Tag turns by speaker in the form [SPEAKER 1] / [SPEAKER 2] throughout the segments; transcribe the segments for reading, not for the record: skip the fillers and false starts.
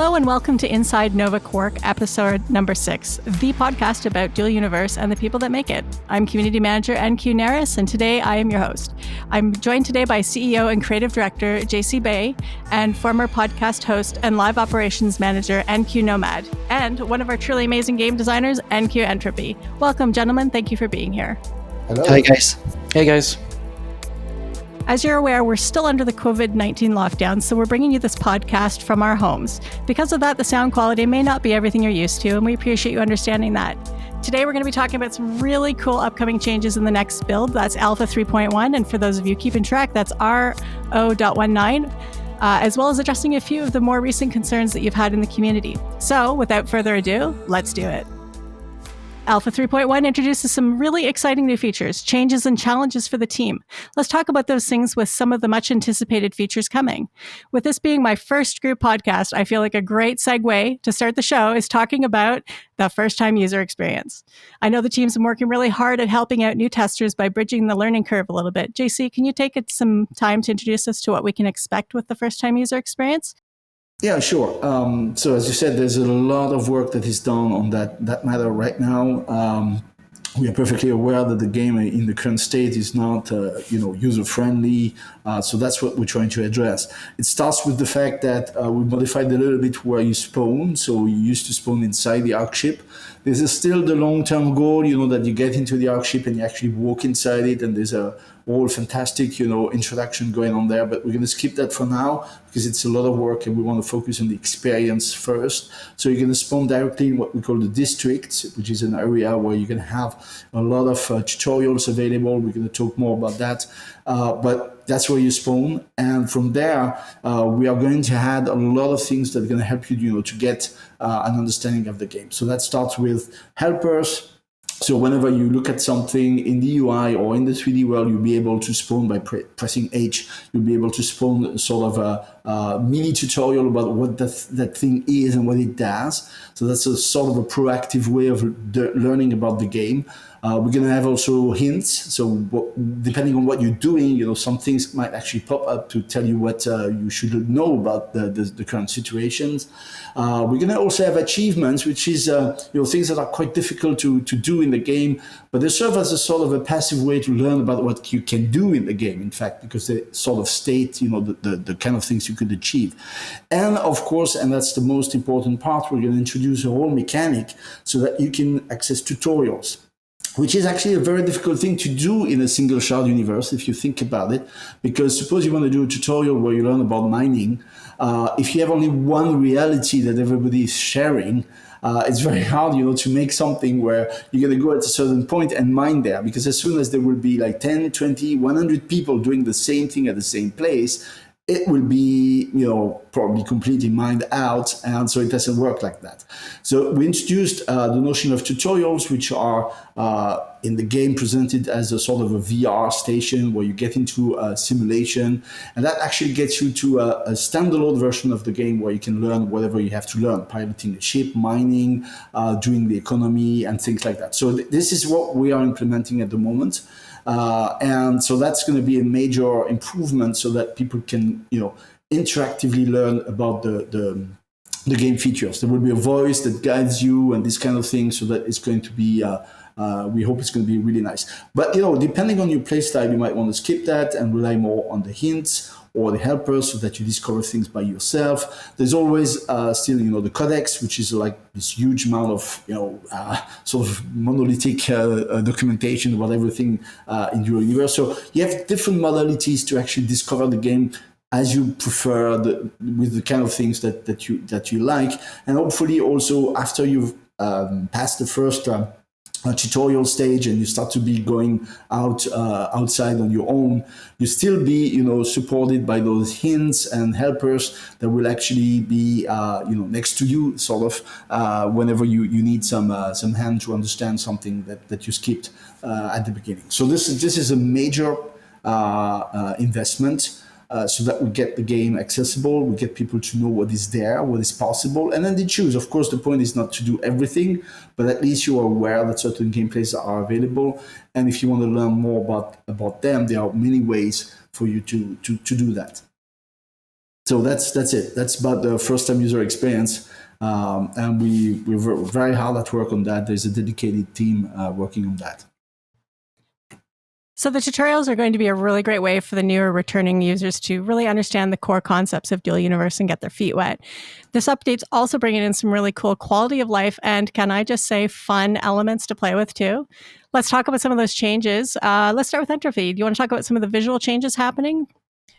[SPEAKER 1] Hello and welcome to Inside Novaquark, episode number 6, the podcast about Dual Universe and the people that make it. I'm community manager NQ-Naerais, and today I am your host. I'm joined today by CEO and creative director JC Bay and former podcast host and live operations manager NQ-Nomad, and one of our truly amazing game designers, NQ-Entropy. Welcome, gentlemen. Thank you for being here.
[SPEAKER 2] Hello.
[SPEAKER 3] Hi, guys.
[SPEAKER 2] Hey, guys.
[SPEAKER 1] As you're aware, we're still under the COVID-19 lockdown, so we're bringing you this podcast from our homes. Because of that, the sound quality may not be everything you're used to, and we appreciate you understanding that. Today, we're going to be talking about some really cool upcoming changes in the next build. That's Alpha 3.1, and for those of you keeping track, that's R0.19, as well as addressing a few of the more recent concerns that you've had in the community. So, without further ado, let's do it. Alpha 3.1 introduces some really exciting new features, changes and challenges for the team. Let's talk about those things with some of the much anticipated features coming. With this being my first group podcast, I feel like a great segue to start the show is talking about the first-time user experience. I know the team's been working really hard at helping out new testers by bridging the learning curve a little bit. JC, can you take some time to introduce us to what we can expect with the first-time user experience?
[SPEAKER 3] Yeah, sure. So as you said, there's a lot of work that is done on that matter right now. We are perfectly aware that the game in the current state is not, user-friendly. So that's what we're trying to address. It starts with the fact that we modified a little bit where you spawn. So you used to spawn inside the Ark ship. This is still the long-term goal, that you get into the Ark ship and you actually walk inside it, and there's a whole fantastic, introduction going on there. But we're going to skip that for now because it's a lot of work and we want to focus on the experience first. So you're going to spawn directly in what we call the district, which is an area where you're going to have a lot of tutorials available. We're going to talk more about that. But that's where you spawn. And from there, we are going to add a lot of things that are going to help you, to get an understanding of the game. So that starts with helpers. So whenever you look at something in the UI or in the 3D world, you'll be able to spawn by pressing H. You'll be able to spawn sort of a mini tutorial about what that thing is and what it does. So that's a sort of a proactive way of learning about the game. We're going to have also hints. So depending on what you're doing, some things might actually pop up to tell you what you should know about the current situations. We're going to also have achievements, which is things that are quite difficult to do in the game, but they serve as a sort of a passive way to learn about what you can do in the game, in fact, because they sort of state, the kind of things you could achieve. And of course, and that's the most important part, we're going to introduce a whole mechanic so that you can access tutorials, which is actually a very difficult thing to do in a single shard universe, if you think about it, because suppose you want to do a tutorial where you learn about mining. If you have only one reality that everybody is sharing, it's very hard, to make something where you're going to go at a certain point and mine there, because as soon as there will be like 10, 20, 100 people doing the same thing at the same place, it will be, probably completely mined out, and so it doesn't work like that. So we introduced the notion of tutorials, which are in the game presented as a sort of a VR station where you get into a simulation, and that actually gets you to a standalone version of the game where you can learn whatever you have to learn, piloting a ship, mining, doing the economy, and things like that. So this is what we are implementing at the moment. And so that's going to be a major improvement so that people can, interactively learn about the game features. There will be a voice that guides you and this kind of thing, so that it's going to be, we hope it's going to be really nice. But, depending on your playstyle, you might want to skip that and rely more on the hints or the helpers so that you discover things by yourself. There's always still, the Codex, which is like this huge amount of, sort of monolithic documentation about everything in your universe. So you have different modalities to actually discover the game as you prefer, with the kind of things that you like. And hopefully also after you've passed the first tutorial stage and you start to be going outside on your own, you still be supported by those hints and helpers that will actually be next to you, sort of whenever you need some hand to understand something that you skipped at the beginning. So this is a major investment. So that we get the game accessible, we get people to know what is there, what is possible, and then they choose. Of course, the point is not to do everything, but at least you are aware that certain gameplays are available. And if you want to learn more about them, there are many ways for you to do that. So that's it. That's about the first time user experience. And we're very hard at work on that. There's a dedicated team working on that.
[SPEAKER 1] So the tutorials are going to be a really great way for the newer returning users to really understand the core concepts of Dual Universe and get their feet wet. This update's also bringing in some really cool quality of life and, can I just say, fun elements to play with too. Let's talk about some of those changes. Let's start with Entropy. Do you want to talk about some of the visual changes happening?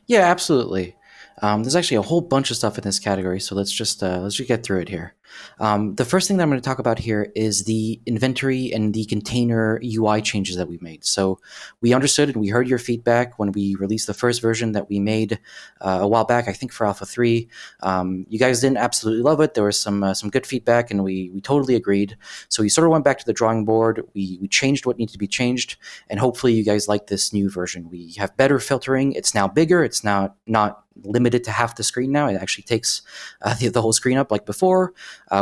[SPEAKER 2] Yeah, absolutely. There's actually a whole bunch of stuff in this category, so let's just get through it here. The first thing that I'm going to talk about here is the inventory and the container UI changes that we made. So we understood and we heard your feedback when we released the first version that we made a while back, I think for Alpha 3. You guys didn't absolutely love it. There was some good feedback, and we totally agreed. So we sort of went back to the drawing board. We changed what needed to be changed, and hopefully you guys like this new version. We have better filtering. It's now bigger. It's now not limited to half the screen now. It actually takes the whole screen up like before.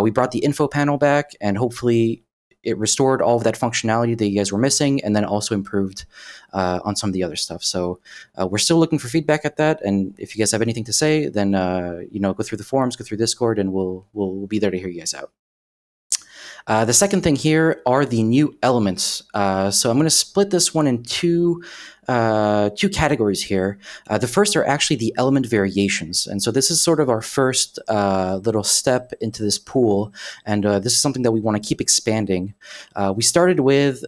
[SPEAKER 2] We brought the info panel back, and hopefully it restored all of that functionality that you guys were missing, and then also improved on some of the other stuff. So we're still looking for feedback at that, and if you guys have anything to say, then go through the forums, go through Discord, and we'll be there to hear you guys out. The second thing here are the new elements. So I'm going to split this one in two categories here. The first are actually the element variations. And so this is sort of our first little step into this pool. And this is something that we want to keep expanding. We started with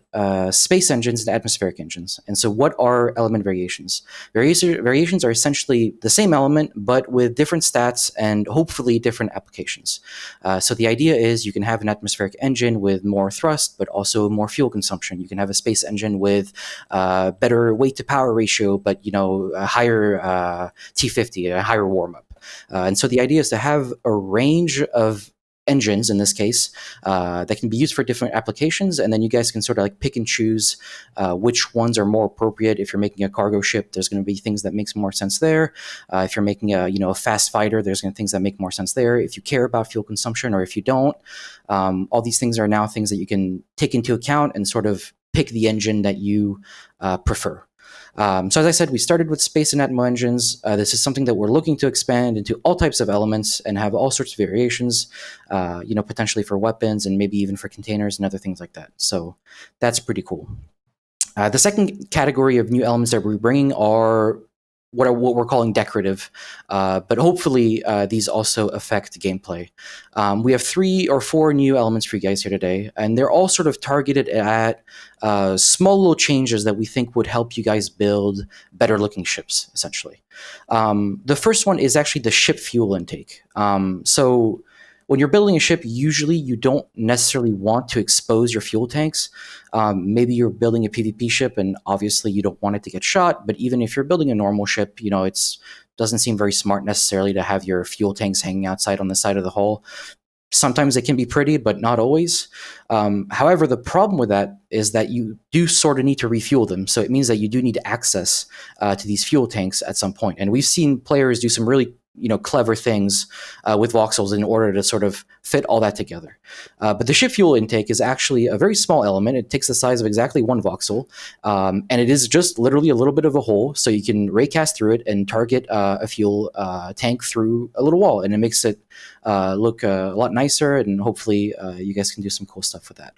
[SPEAKER 2] space engines and atmospheric engines. And so what are element variations? Variations are essentially the same element, but with different stats and hopefully different applications. So the idea is you can have an atmospheric engine with more thrust, but also more fuel consumption. You can have a space engine with better weight to power ratio, but a higher T50, a higher warm up. And so the idea is to have a range of engines in this case that can be used for different applications, and then you guys can sort of like pick and choose which ones are more appropriate. If you're making a cargo ship, there's going to be things that makes more sense there. If you're making a fast fighter, there's going to be things that make more sense there. If you care about fuel consumption, or if you don't, all these things are now things that you can take into account and sort of pick the engine that you prefer. So as I said, we started with space and atmo engines. This is something that we're looking to expand into all types of elements and have all sorts of variations, potentially for weapons and maybe even for containers and other things like that. So that's pretty cool. The second category of new elements that we're bringing are what we're calling decorative, but hopefully these also affect gameplay. We have 3 or 4 new elements for you guys here today, and they're all sort of targeted at small little changes that we think would help you guys build better looking ships, essentially. The first one is actually the ship fuel intake. So when you're building a ship, usually you don't necessarily want to expose your fuel tanks. Maybe you're building a PvP ship and obviously you don't want it to get shot, but even if you're building a normal ship, it doesn't seem very smart necessarily to have your fuel tanks hanging outside on the side of the hull. Sometimes it can be pretty, but not always. However, the problem with that is that you do sort of need to refuel them. So it means that you do need access to these fuel tanks at some point. And we've seen players do some really clever things with voxels in order to sort of fit all that together. But the ship fuel intake is actually a very small element. It takes the size of exactly one voxel, and it is just literally a little bit of a hole, so you can raycast through it and target a fuel tank through a little wall, and it makes it look a lot nicer, and hopefully you guys can do some cool stuff with that.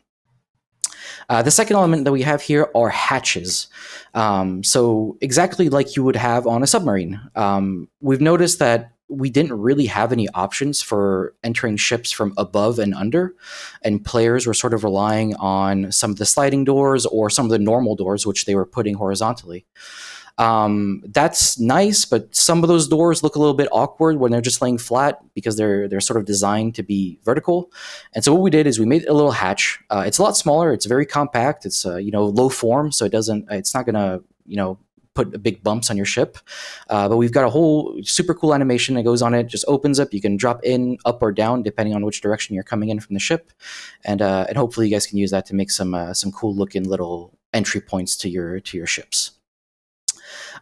[SPEAKER 2] The second element that we have here are hatches. So exactly like you would have on a submarine. We've noticed that we didn't really have any options for entering ships from above and under, and players were sort of relying on some of the sliding doors or some of the normal doors, which they were putting horizontally. That's nice, but some of those doors look a little bit awkward when they're just laying flat because they're sort of designed to be vertical. And so what we did is we made a little hatch. It's a lot smaller. It's very compact. It's low form, so it's not gonna put big bumps on your ship. But we've got a whole super cool animation that goes on it. Just opens up. You can drop in, up or down, depending on which direction you're coming in from the ship, and hopefully you guys can use that to make some cool looking little entry points to your ships.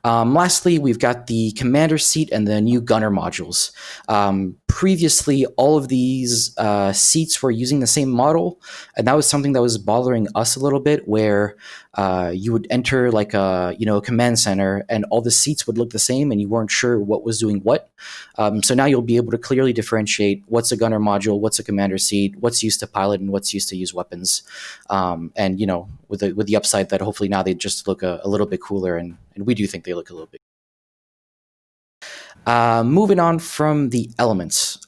[SPEAKER 2] Lastly, we've got the commander seat and the new gunner modules. Previously, all of these seats were using the same model, and that was something that was bothering us a little bit, where you would enter like a command center, and all the seats would look the same, and you weren't sure what was doing what. So now you'll be able to clearly differentiate what's a gunner module, what's a commander seat, what's used to pilot, and what's used to use weapons. And with the upside that hopefully now they just look a little bit cooler, and we do think they look a little bit. Moving on from the elements,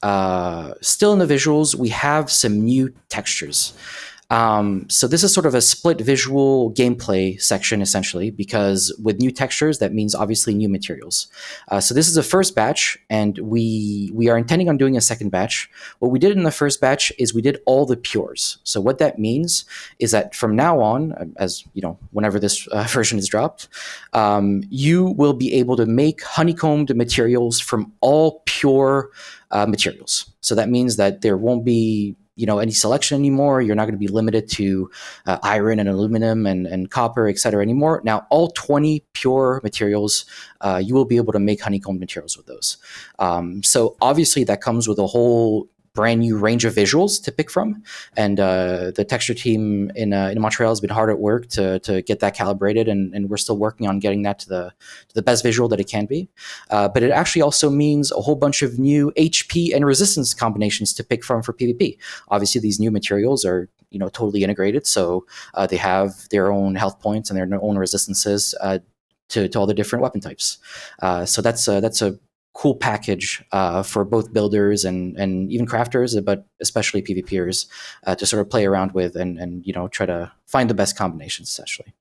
[SPEAKER 2] still in the visuals, we have some new textures. So this is sort of a split visual gameplay section, essentially, because with new textures, that means obviously new materials. So this is the first batch, and we are intending on doing a second batch. What we did in the first batch is we did all the pures. So what that means is that from now on, as whenever this version is dropped, you will be able to make honeycombed materials from all pure materials. So that means that there won't be any selection anymore. You're not going to be limited to iron and aluminum and copper, et cetera, anymore. Now, all 20 pure materials, you will be able to make honeycomb materials with those. So obviously that comes with a whole brand new range of visuals to pick from, and the texture team in Montreal has been hard at work to get that calibrated, and we're still working on getting that to the best visual that it can be. But it actually also means a whole bunch of new HP and resistance combinations to pick from for PvP. Obviously, these new materials are totally integrated, so they have their own health points and their own resistances to all the different weapon types. So that's a cool package for both builders and even crafters, but especially PvPers to sort of play around with and try to find the best combinations, essentially.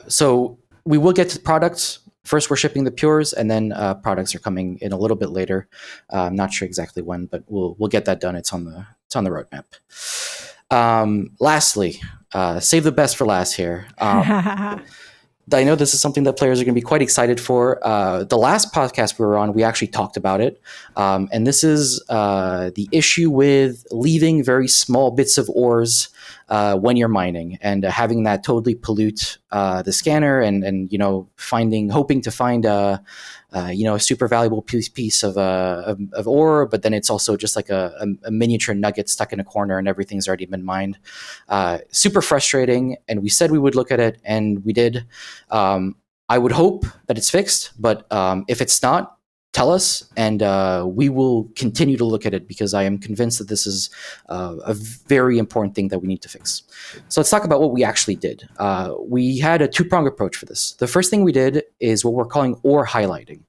[SPEAKER 2] So we will get to products. First, we're shipping the pures, and then products are coming in a little bit later. I'm not sure exactly when, but we'll get that done. It's on the roadmap. Lastly, save the best for last here. I know this is something that players are going to be quite excited for. The last podcast we were on, we actually talked about it. And this is the issue with leaving very small bits of ores when you're mining, and having that totally pollute the scanner, and hoping to find a super valuable piece of ore, but then it's also just like a miniature nugget stuck in a corner and everything's already been mined. Super frustrating, and we said we would look at it, and we did. I would hope that it's fixed, but if it's not, tell us, and we will continue to look at it, because I am convinced that this is a very important thing that we need to fix. So let's talk about what we actually did. We had a two-pronged approach for this. The first thing we did is what we're calling ore highlighting.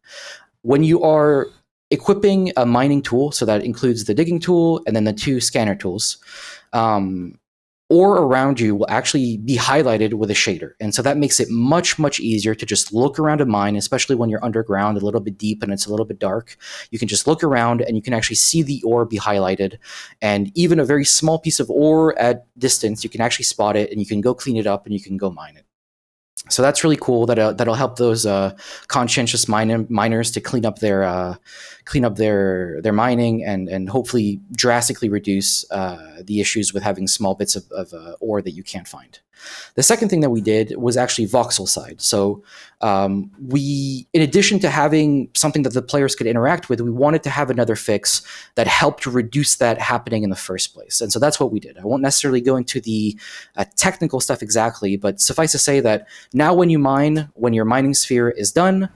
[SPEAKER 2] When you are equipping a mining tool, so that includes the digging tool and then the two scanner tools, ore around you will actually be highlighted with a shader. And so that makes it much, much easier to just look around a mine, especially when you're underground a little bit deep and it's a little bit dark. You can just look around and you can actually see the ore be highlighted. And even a very small piece of ore at distance, you can actually spot it, and you can go clean it up and you can go mine it. So that's really cool. That'll help those conscientious miners to clean up their mining, and hopefully drastically reduce the issues with having small bits of ore that you can't find. The second thing that we did was actually voxel side. So we, in addition to having something that the players could interact with, we wanted to have another fix that helped reduce that happening in the first place. And so that's what we did. I won't necessarily go into the technical stuff exactly, but suffice to say that now when you mine, when your mining sphere is done,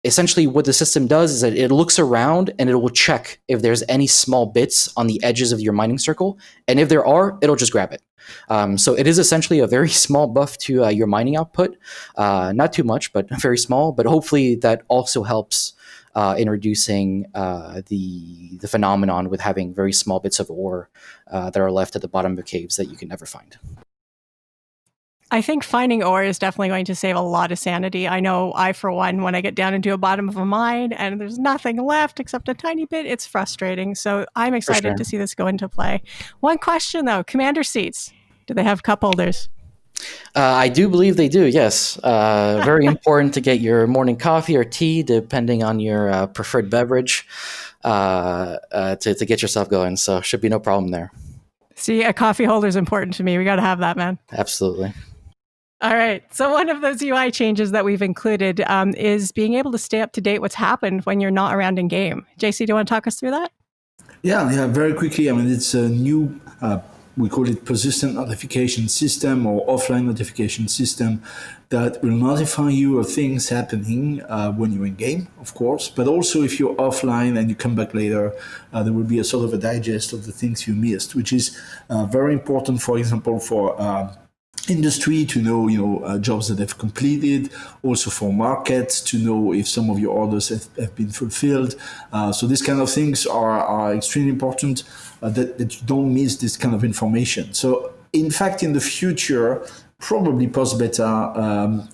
[SPEAKER 2] essentially what the system does is that it looks around and it will check if there's any small bits on the edges of your mining circle. And if there are, it'll just grab it. So it is essentially a very small buff to your mining output. Not too much, but very small. But hopefully that also helps in reducing the phenomenon with having very small bits of ore that are left at the bottom of caves that you can never find.
[SPEAKER 1] I think finding ore is definitely going to save a lot of sanity. I know I, for one, when I get down into a bottom of a mine and there's nothing left except a tiny bit, it's frustrating. So I'm excited to see this go into play. One question, though. Commander seats. Do they have cup holders?
[SPEAKER 2] I do believe they do, yes. Very important to get your morning coffee or tea, depending on your preferred beverage, to get yourself going. So should be no problem there.
[SPEAKER 1] See, a coffee holder is important to me. We got to have that, man.
[SPEAKER 2] Absolutely.
[SPEAKER 1] All right. So one of those UI changes that we've included is being able to stay up to date what's happened when you're not around in game. JC, do you want to talk us through that?
[SPEAKER 3] Yeah, very quickly. I mean, it's a new, we call it persistent notification system or offline notification system that will notify you of things happening when you're in game, of course, but also if you're offline and you come back later, there will be a sort of a digest of the things you missed, which is very important, for example, for industry to know, jobs that they've completed, also for markets to know if some of your orders have been fulfilled. So these kind of things are extremely important that you don't miss this kind of information. So in fact, in the future, probably post-beta,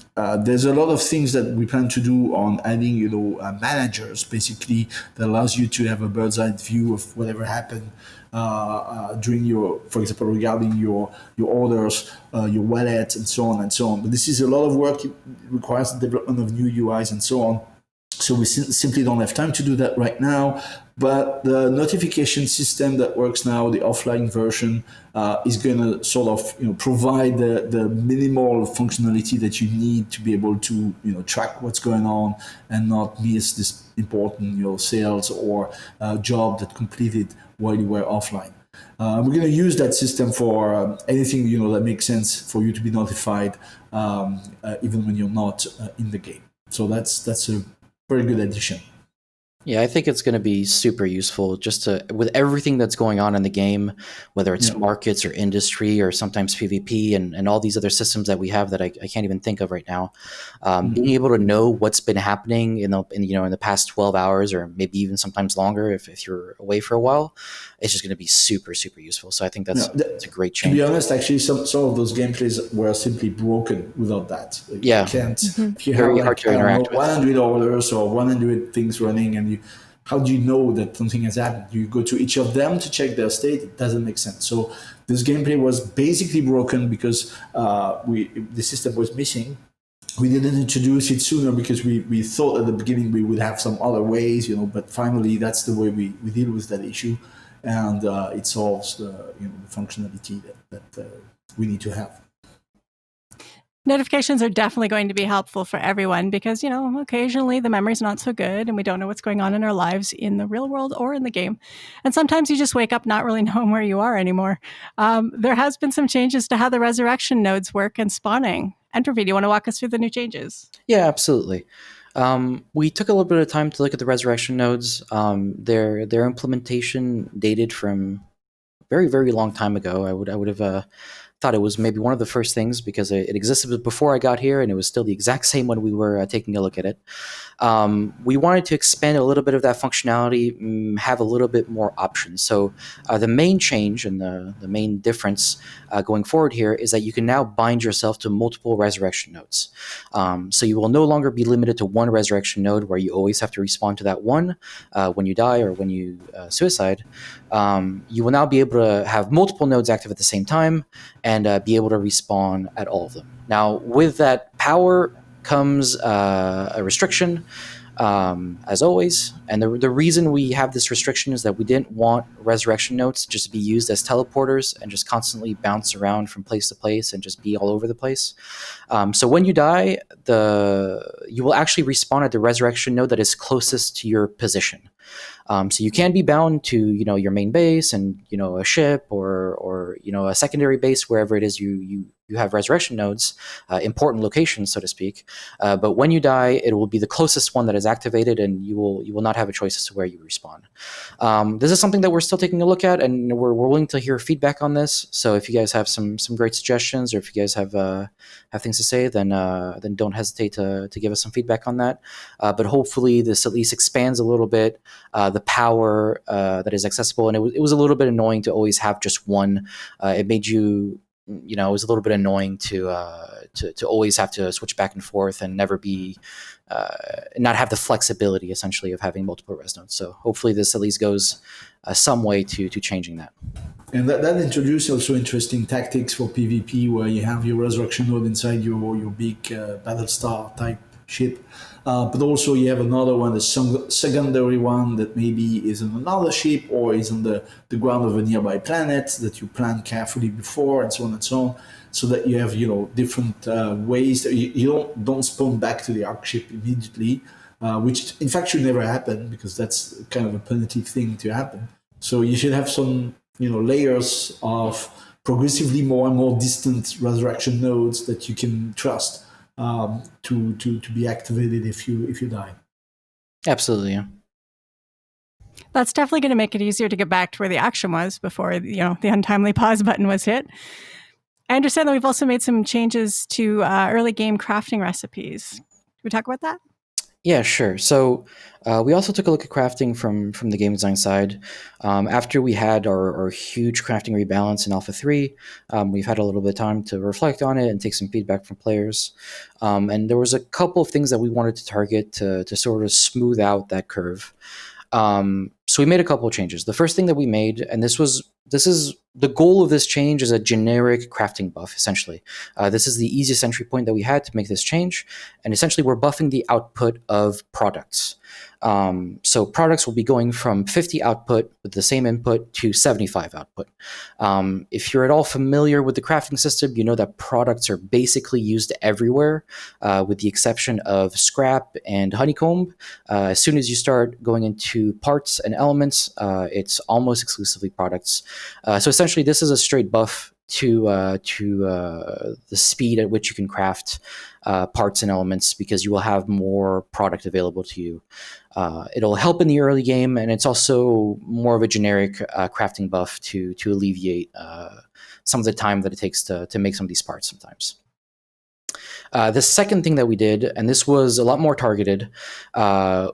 [SPEAKER 3] there's a lot of things that we plan to do on adding, managers, basically, that allows you to have a bird's eye view of whatever happened during for example, regarding your orders, your wallet, and so on and so on. But this is a lot of work. It requires the development of new UIs and so on. So we simply don't have time to do that right now. But the notification system that works now, the offline version, is going to sort of provide the minimal functionality that you need to be able to track what's going on and not miss this important sales or job that completed while you were offline. We're going to use that system for anything that makes sense for you to be notified, even when you're not in the game. So that's a very good addition.
[SPEAKER 2] Yeah, I think it's going to be super useful just with everything that's going on in the game, whether it's markets or industry or sometimes PvP and all these other systems that we have that I can't even think of right now. Being able to know what's been happening in the past 12 hours or maybe even sometimes longer if you're away for a while, it's just going to be super, super useful. So I think that's a great change.
[SPEAKER 3] To be honest, actually, some of those gameplays were simply broken without that.
[SPEAKER 2] Yeah.
[SPEAKER 3] You can't. If you
[SPEAKER 2] Very
[SPEAKER 3] have
[SPEAKER 2] hard to interact with.
[SPEAKER 3] 100 orders or 100 things running, and how do you know that something has happened? You go to each of them to check their state. It doesn't make sense. So this gameplay was basically broken because the system was missing. We didn't introduce it sooner because we thought at the beginning we would have some other ways, but finally that's the way we deal with that issue, and it solves the functionality that we need to have.
[SPEAKER 1] Notifications are definitely going to be helpful for everyone because, occasionally the memory's not so good and we don't know what's going on in our lives in the real world or in the game. And sometimes you just wake up not really knowing where you are anymore. There has been some changes to how the resurrection nodes work and spawning. Entropy, do you want to walk us through the new changes?
[SPEAKER 2] Yeah, absolutely. We took a little bit of time to look at the resurrection nodes. Their implementation dated from very, very long time ago. I would have thought it was maybe one of the first things because it existed before I got here and it was still the exact same when we were taking a look at it. We wanted to expand a little bit of that functionality, have a little bit more options. So the main change and the main difference going forward here is that you can now bind yourself to multiple resurrection nodes. So you will no longer be limited to one resurrection node where you always have to respawn to that one when you die or when you suicide. You will now be able to have multiple nodes active at the same time and be able to respawn at all of them. Now, with that power comes a restriction, as always. And the reason we have this restriction is that we didn't want resurrection nodes just to be used as teleporters and just constantly bounce around from place to place and just be all over the place. So when you die, you will actually respawn at the resurrection node that is closest to your position. So you can be bound to your main base and a ship or a secondary base, wherever it is you have resurrection nodes, important locations, so to speak. But when you die, it will be the closest one that is activated, and you will not have a choice as to where you respawn. This is something that we're still taking a look at, and we're willing to hear feedback on this. So if you guys have some great suggestions, or if you guys have things to say, then don't hesitate to give us some feedback on that. But hopefully this at least expands a little bit the power that is accessible. And it was a little bit annoying to always have just one. It made you, it was a little bit annoying to always have to switch back and forth and never be, not have the flexibility essentially of having multiple res nodes. So hopefully this at least goes some way to changing that.
[SPEAKER 3] And that introduced also interesting tactics for PvP, where you have your resurrection node inside your big Battlestar type ship. But also you have another one, the secondary one that maybe is on another ship or is on the ground of a nearby planet that you plan carefully before, and so on and so on, so that you have, different ways that you don't spawn back to the Ark ship immediately, which in fact should never happen because that's kind of a punitive thing to happen. So you should have some, layers of progressively more and more distant resurrection nodes that you can trust to be activated if you die.
[SPEAKER 2] Absolutely, yeah.
[SPEAKER 1] That's definitely going to make it easier to get back to where the action was before, the untimely pause button was hit. I understand that we've also made some changes to early game crafting recipes. Can we talk about that?
[SPEAKER 2] Yeah, sure. So we also took a look at crafting from the game design side. After we had our huge crafting rebalance in Alpha 3, we've had a little bit of time to reflect on it and take some feedback from players. And there was a couple of things that we wanted to target to sort of smooth out that curve. So we made a couple of changes. The first thing that we made, and this is the goal of this change, is a generic crafting buff, essentially. This is the easiest entry point that we had to make this change. And essentially, we're buffing the output of products. So products will be going from 50 output with the same input to 75 output. If you're at all familiar with the crafting system, you know that products are basically used everywhere, with the exception of scrap and honeycomb. As soon as you start going into parts and elements, it's almost exclusively products. So essentially, this is a straight buff to the speed at which you can craft parts and elements, because you will have more product available to you. It'll help in the early game, and it's also more of a generic crafting buff to alleviate some of the time that it takes to make some of these parts sometimes. The second thing that we did, and this was a lot more targeted,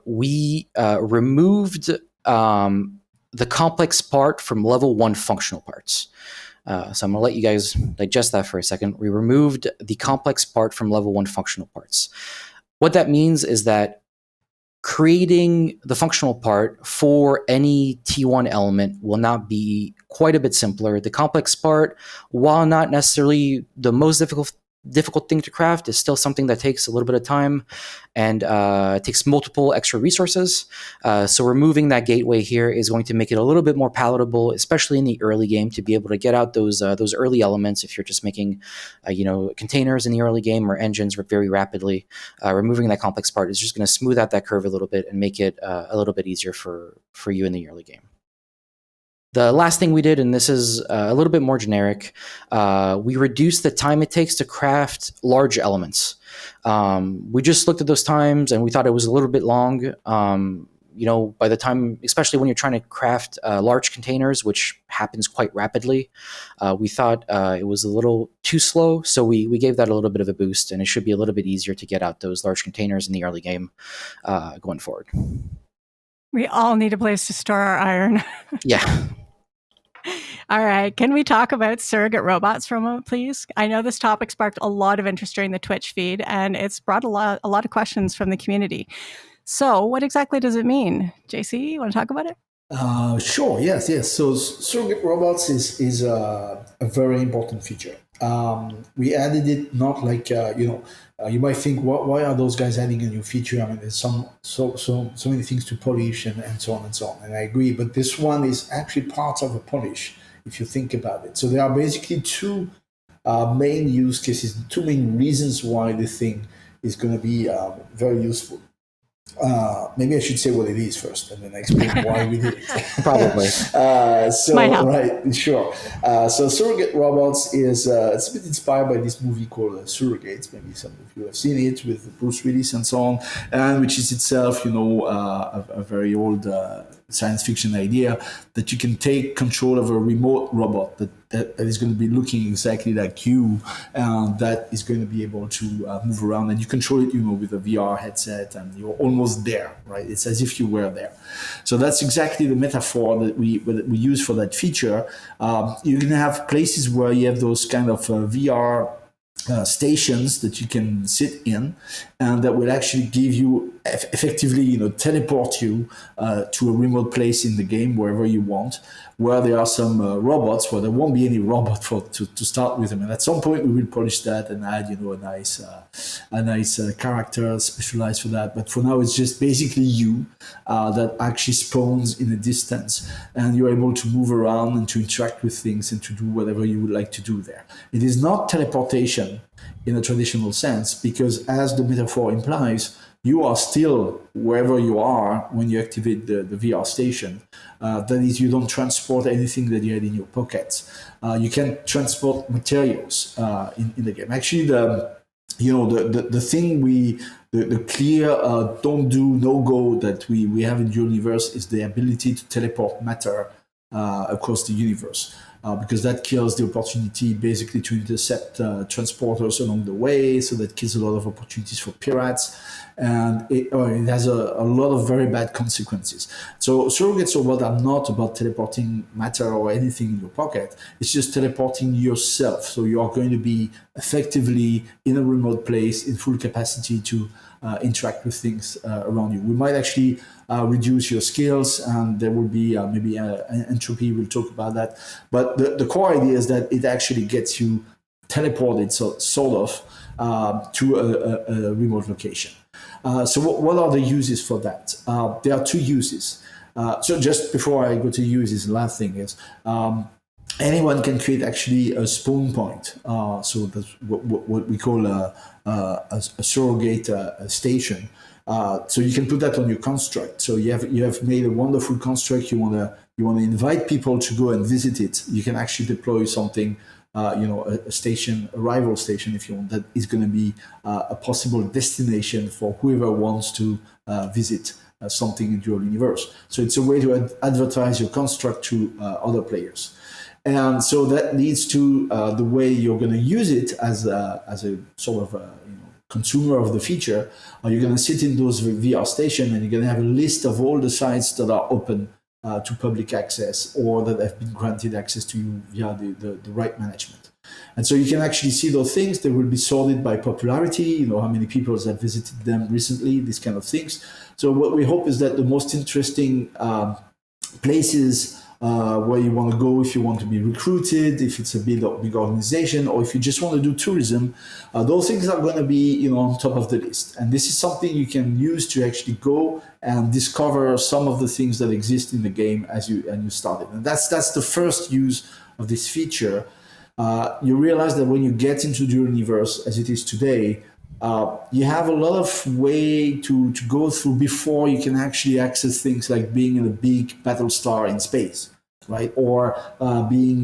[SPEAKER 2] we removed the complex part from level 1 functional parts. So I'm going to let you guys digest that for a second. We removed the complex part from level 1 functional parts. What that means is that creating the functional part for any T1 element will now be quite a bit simpler. The complex part, while not necessarily the most difficult thing to craft, is still something that takes a little bit of time and takes multiple extra resources. So removing that gateway here is going to make it a little bit more palatable, especially in the early game, to be able to get out those early elements. If you're just making containers in the early game or engines very rapidly, removing that complex part is just going to smooth out that curve a little bit and make it a little bit easier for you in the early game. The last thing we did, and this is a little bit more generic, we reduced the time it takes to craft large elements. We just looked at those times and we thought it was a little bit long. By the time, especially when you're trying to craft large containers, which happens quite rapidly, we thought it was a little too slow. So we gave that a little bit of a boost, and it should be a little bit easier to get out those large containers in the early game going forward.
[SPEAKER 1] We all need a place to store our iron.
[SPEAKER 2] Yeah.
[SPEAKER 1] All right. Can we talk about surrogate robots for a moment, please? I know this topic sparked a lot of interest during the Twitch feed, and it's brought a lot of questions from the community. So what exactly does it mean? JC, you want to talk about it?
[SPEAKER 3] Sure. Yes. So surrogate robots is a very important feature. We added it not like you might think, why are those guys adding a new feature? I mean, there's so many things to polish and so on and so on. And I agree, but this one is actually part of a polish if you think about it. So there are basically two main use cases, two main reasons why the thing is going to be very useful. Maybe I should say what it is first, and then explain why we did it.
[SPEAKER 2] Probably.
[SPEAKER 3] Right, sure. So Surrogate Robots is it's a bit inspired by this movie called Surrogates. Maybe some of you have seen it with Bruce Willis and so on, and which is itself, a very old science fiction idea that you can take control of a remote robot that is going to be looking exactly like you, and that is going to be able to move around, and you control it, with a VR headset, and you're almost there, right? It's as if you were there. So that's exactly the metaphor that we use for that feature. You're going to have places where you have those kind of VR stations that you can sit in, and that will actually give you effectively, teleport you to a remote place in the game wherever you want, where there are some robots, where there won't be any robot to start with them. And at some point we will polish that and add, a nice character specialized for that. But for now, it's just basically you that actually spawns in a distance, and you're able to move around and to interact with things and to do whatever you would like to do there. It is not teleportation in a traditional sense, because as the metaphor implies, you are still wherever you are when you activate the VR station. That is, you don't transport anything that you had in your pockets. You can transport materials in the game. Actually, the thing the clear don't do, no go that we have in the universe is the ability to teleport matter across the universe. Because that kills the opportunity basically to intercept transporters along the way, so that kills a lot of opportunities for pirates, and it has a lot of very bad consequences. So surrogates robots are not about teleporting matter or anything in your pocket, it's just teleporting yourself. So you are going to be effectively in a remote place in full capacity to interact with things around you. We might actually reduce your skills, and there will be maybe entropy, we'll talk about that. But the core idea is that it actually gets you teleported, sort of, to a remote location. So what are the uses for that? There are two uses. So just before I go to uses, the last thing is, anyone can create actually a spawn point. So that's what we call a surrogate station. So you can put that on your construct. So you have made a wonderful construct. You want to invite people to go and visit it. You can actually deploy something, a station, a rival station, if you want, that is going to be a possible destination for whoever wants to visit something in your universe. So it's a way to advertise your construct to other players. And so that leads to the way you're going to use it as a sort of consumer of the feature. You're going to sit in those VR stations, and you're going to have a list of all the sites that are open to public access, or that have been granted access to you via the right management. And so you can actually see those things. They will be sorted by popularity, how many people have visited them recently, these kind of things. So what we hope is that the most interesting places where you want to go, if you want to be recruited, if it's a big organization, or if you just want to do tourism, those things are going to be on top of the list. And this is something you can use to actually go and discover some of the things that exist in the game as you started. And that's the first use of this feature. You realize that when you get into the universe as it is today, you have a lot of way to go through before you can actually access things like being in a big battle star in space, right? Or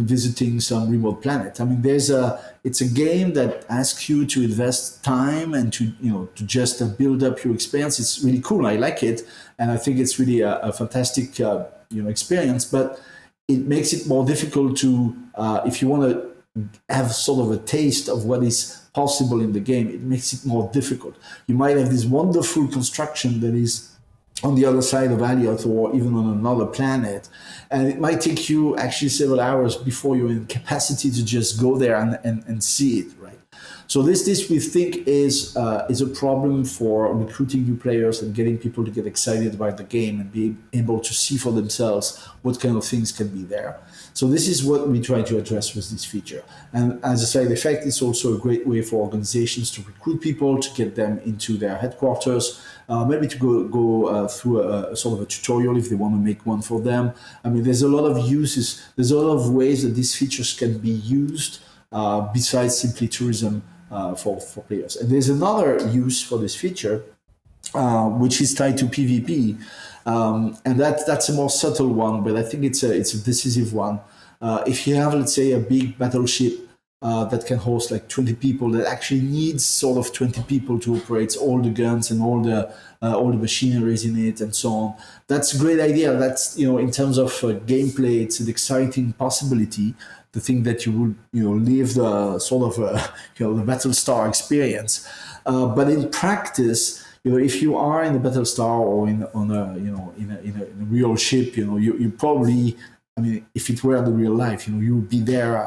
[SPEAKER 3] visiting some remote planet. I mean, it's a game that asks you to invest time and to just build up your experience. It's really cool. I like it, and I think it's really a fantastic experience. But it makes it more difficult to if you want to have sort of a taste of what is possible in the game, it makes it more difficult. You might have this wonderful construction that is on the other side of Aliot, or even on another planet, and it might take you actually several hours before you're in capacity to just go there and see it, right? So this we think is a problem for recruiting new players and getting people to get excited about the game and be able to see for themselves what kind of things can be there. So this is what we try to address with this feature. And as a side effect, it's also a great way for organizations to recruit people, to get them into their headquarters, maybe to go through a sort of a tutorial if they want to make one for them. I mean, there's a lot of uses, there's a lot of ways that these features can be used besides simply tourism for players. And there's another use for this feature, which is tied to PvP. And that's a more subtle one, but I think it's a decisive one. If you have, let's say, a big battleship that can host like 20 people, that actually needs sort of 20 people to operate all the guns and all the machineries in it and so on. That's a great idea. That's, in terms of gameplay, it's an exciting possibility to think that you would, live the sort of, the Battlestar experience. But in practice, if you are in a Battlestar or in a real ship, you probably I mean, if it were the real life, you would be there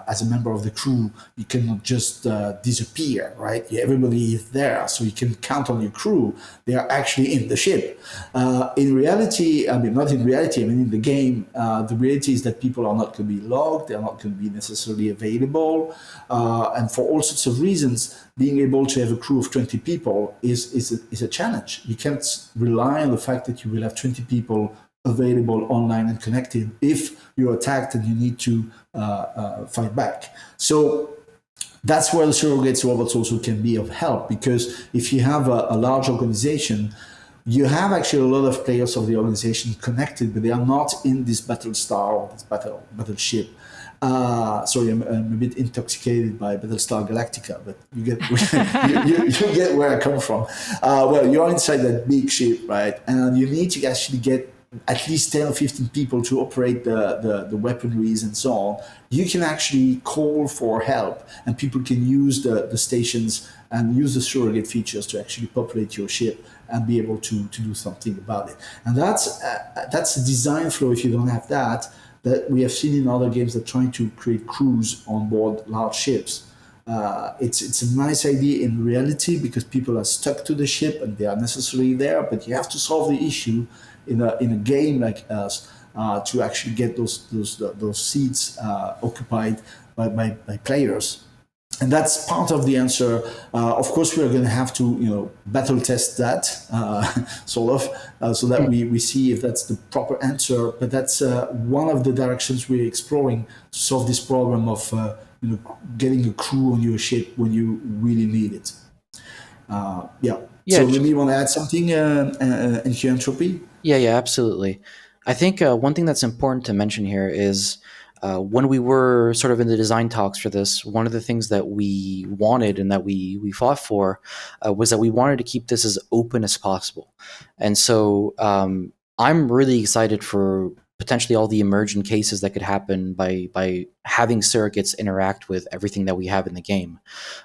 [SPEAKER 3] as a member of the crew. You cannot just disappear, right? Everybody is there, so you can count on your crew. They are actually in the ship. In reality, I mean, not in reality, I mean, in the game, the reality is that people are not going to be logged. They're not going to be necessarily available. And for all sorts of reasons, being able to have a crew of 20 people is a challenge. You can't rely on the fact that you will have 20 people available online and connected if you're attacked and you need to fight back. So that's where the surrogate robots also can be of help, because if you have a large organization, you have actually a lot of players of the organization connected, but they are not in this battle star or this battleship. Sorry, I'm a bit intoxicated by Battlestar Galactica, but you get you get where I come from. Well, you're inside that big ship, right? And you need to actually get at least 10 or 15 people to operate the weaponries and so on. You can actually call for help, and people can use the stations and use the surrogate features to actually populate your ship and be able to do something about it. And that's a design flow, if you don't have that we have seen in other games that trying to create crews on board large ships. It's a nice idea in reality because people are stuck to the ship and they are necessarily there, but you have to solve the issue in a game like us to actually get those seats occupied by players. And that's part of the answer. Of course, we're going to have to, battle test that, sort of, so that we see if that's the proper answer. But that's one of the directions we're exploring to solve this problem of, getting a crew on your ship when you really need it. Yeah. So maybe you want to add something, NQ-Entropy?
[SPEAKER 2] Yeah, absolutely. I think one thing that's important to mention here is when we were sort of in the design talks for this, one of the things that we wanted and that we fought for was that we wanted to keep this as open as possible. And so I'm really excited for potentially all the emergent cases that could happen by having surrogates interact with everything that we have in the game.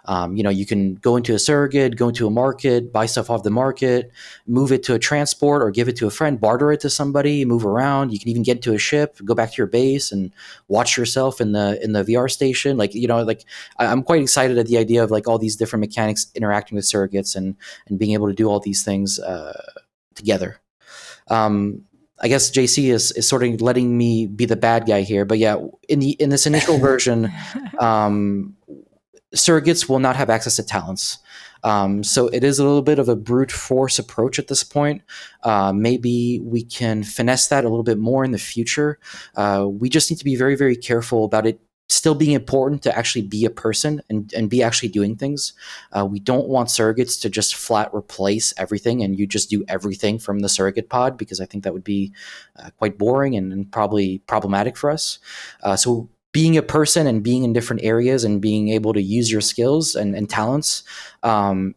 [SPEAKER 2] You can go into a surrogate, go into a market, buy stuff off the market, move it to a transport or give it to a friend, barter it to somebody, move around. You can even get into a ship, go back to your base and watch yourself in the VR station. I'm quite excited at the idea of all these different mechanics interacting with surrogates and being able to do all these things together. I guess JC is sort of letting me be the bad guy here, but yeah, in this initial version, surrogates will not have access to talents. So it is a little bit of a brute force approach at this point. Maybe we can finesse that a little bit more in the future. We just need to be very, very careful about it still being important to actually be a person and be actually doing things. We don't want surrogates to just flat replace everything and you just do everything from the surrogate pod, because I think that would be quite boring and probably problematic for us. So being a person and being in different areas and being able to use your skills and talents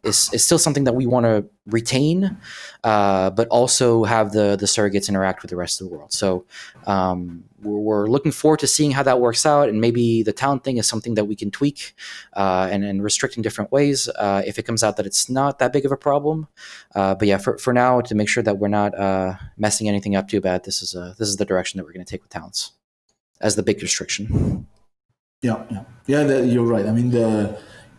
[SPEAKER 2] is still something that we want to retain, but also have the surrogates interact with the rest of the world. So we're looking forward to seeing how that works out, and maybe the talent thing is something that we can tweak and restrict in different ways if it comes out that it's not that big of a problem. But yeah, for now, to make sure that we're not messing anything up too bad, this is the direction that we're going to take with talents as the big restriction.
[SPEAKER 3] Yeah, you're right. I mean,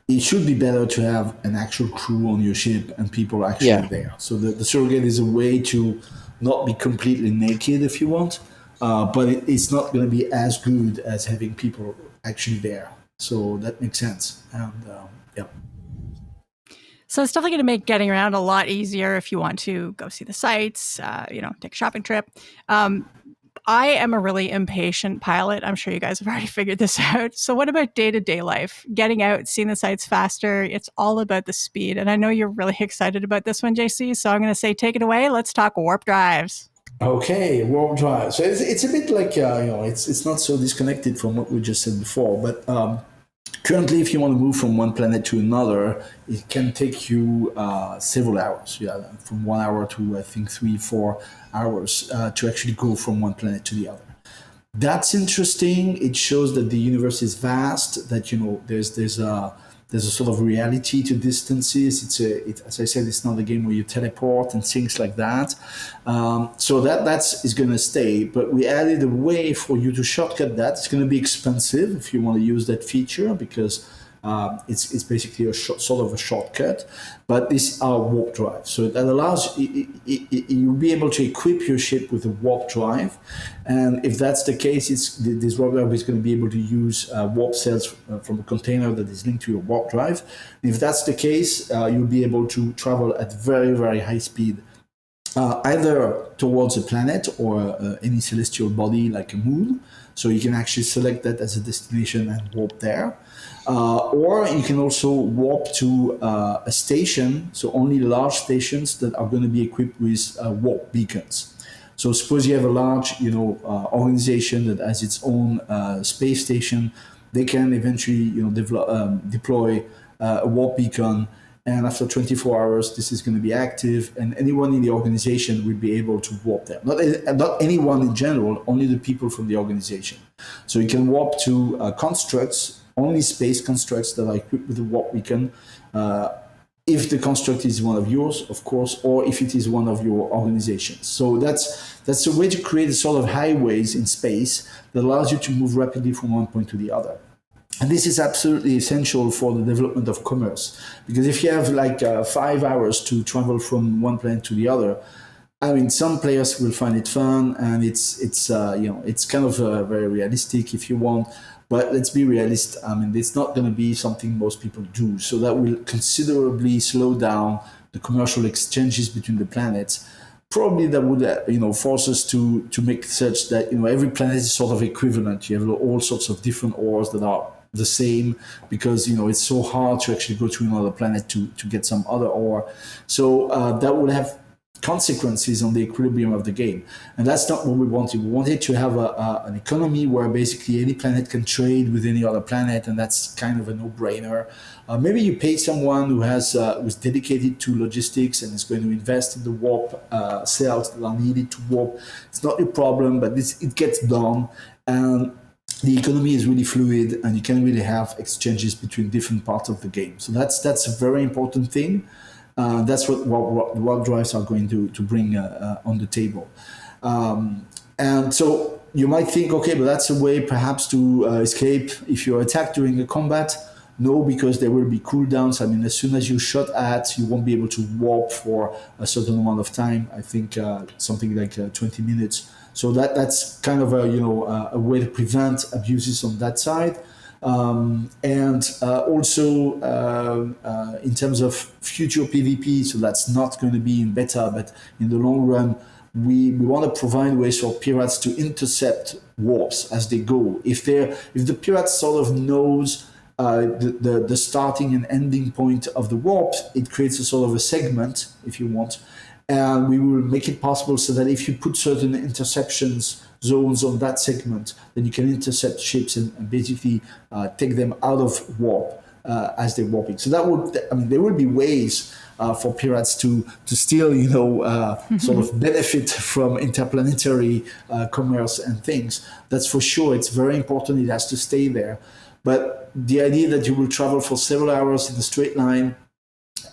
[SPEAKER 3] it should be better to have an actual crew on your ship and people actually there. So the surrogate is a way to not be completely naked, if you want, but it's not going to be as good as having people actually there. So that makes sense. And
[SPEAKER 1] So it's definitely going to make getting around a lot easier if you want to go see the sites, take a shopping trip. I am a really impatient pilot. I'm sure you guys have already figured this out. So what about day-to-day life? Getting out, seeing the sites faster, it's all about the speed. And I know you're really excited about this one, JC. So I'm going to say, take it away. Let's talk warp drives.
[SPEAKER 3] Okay, warp drive. So it's a bit like, it's not so disconnected from what we just said before. But currently, if you want to move from one planet to another, it can take you several hours. Yeah, from 1 hour to, I think, 3-4 hours to actually go from one planet to the other. That's interesting. It shows that the universe is vast, that, there's There's a sort of reality to distances. As I said, it's not a game where you teleport and things like that. So is going to stay. But we added a way for you to shortcut that. It's going to be expensive if you want to use that feature, because it's basically sort of a shortcut, but this is our warp drive. So that allows you'll be able to equip your ship with a warp drive, and if that's the case, this warp drive is going to be able to use warp cells from a container that is linked to your warp drive. And if that's the case, you'll be able to travel at very, very high speed, either towards a planet or any celestial body like a moon. So you can actually select that as a destination and warp there. Or you can also warp to a station, so only large stations that are going to be equipped with warp beacons. So suppose you have a large, organization that has its own space station. They can eventually, deploy a warp beacon, and after 24 hours, this is going to be active, and anyone in the organization will be able to warp there. Not anyone in general, only the people from the organization. So you can warp to constructs, only space constructs that are equipped with a warp beacon, if the construct is one of yours, of course, or if it is one of your organizations. So that's a way to create a sort of highways in space that allows you to move rapidly from one point to the other. And this is absolutely essential for the development of commerce, because if you have 5 hours to travel from one planet to the other, I mean, some players will find it fun, and it's kind of very realistic if you want. But let's be realist. I mean, it's not going to be something most people do. So that will considerably slow down the commercial exchanges between the planets. Probably that would, force us to make such that, every planet is sort of equivalent. You have all sorts of different ores that are the same, because, it's so hard to actually go to another planet to get some other ore. So that would have consequences on the equilibrium of the game, and that's not what we wanted. We wanted to have an economy where basically any planet can trade with any other planet, and that's kind of a no-brainer. Maybe you pay someone who's dedicated to logistics and is going to invest in the warp cells that are needed to warp. It's not a problem, but it gets done, and the economy is really fluid, and you can really have exchanges between different parts of the game. So that's a very important thing. That's what warp drives are going to bring on the table. And so you might think, okay, but that's a way perhaps to escape if you're attacked during a combat. No, because there will be cooldowns. I mean, as soon as you shot at, you won't be able to warp for a certain amount of time. I think something like 20 minutes. So that's kind of a way to prevent abuses on that side. And also in terms of future PvP, so that's not going to be in beta, but in the long run, we want to provide ways for pirates to intercept warps as they go. If the pirate sort of knows the starting and ending point of the warp, it creates a sort of a segment, if you want, and we will make it possible so that if you put certain interceptions zones on that segment, then you can intercept ships and basically take them out of warp as they're warping. So there would be ways for pirates to still, sort of benefit from interplanetary commerce and things. That's for sure. It's very important. It has to stay there. But the idea that you will travel for several hours in a straight line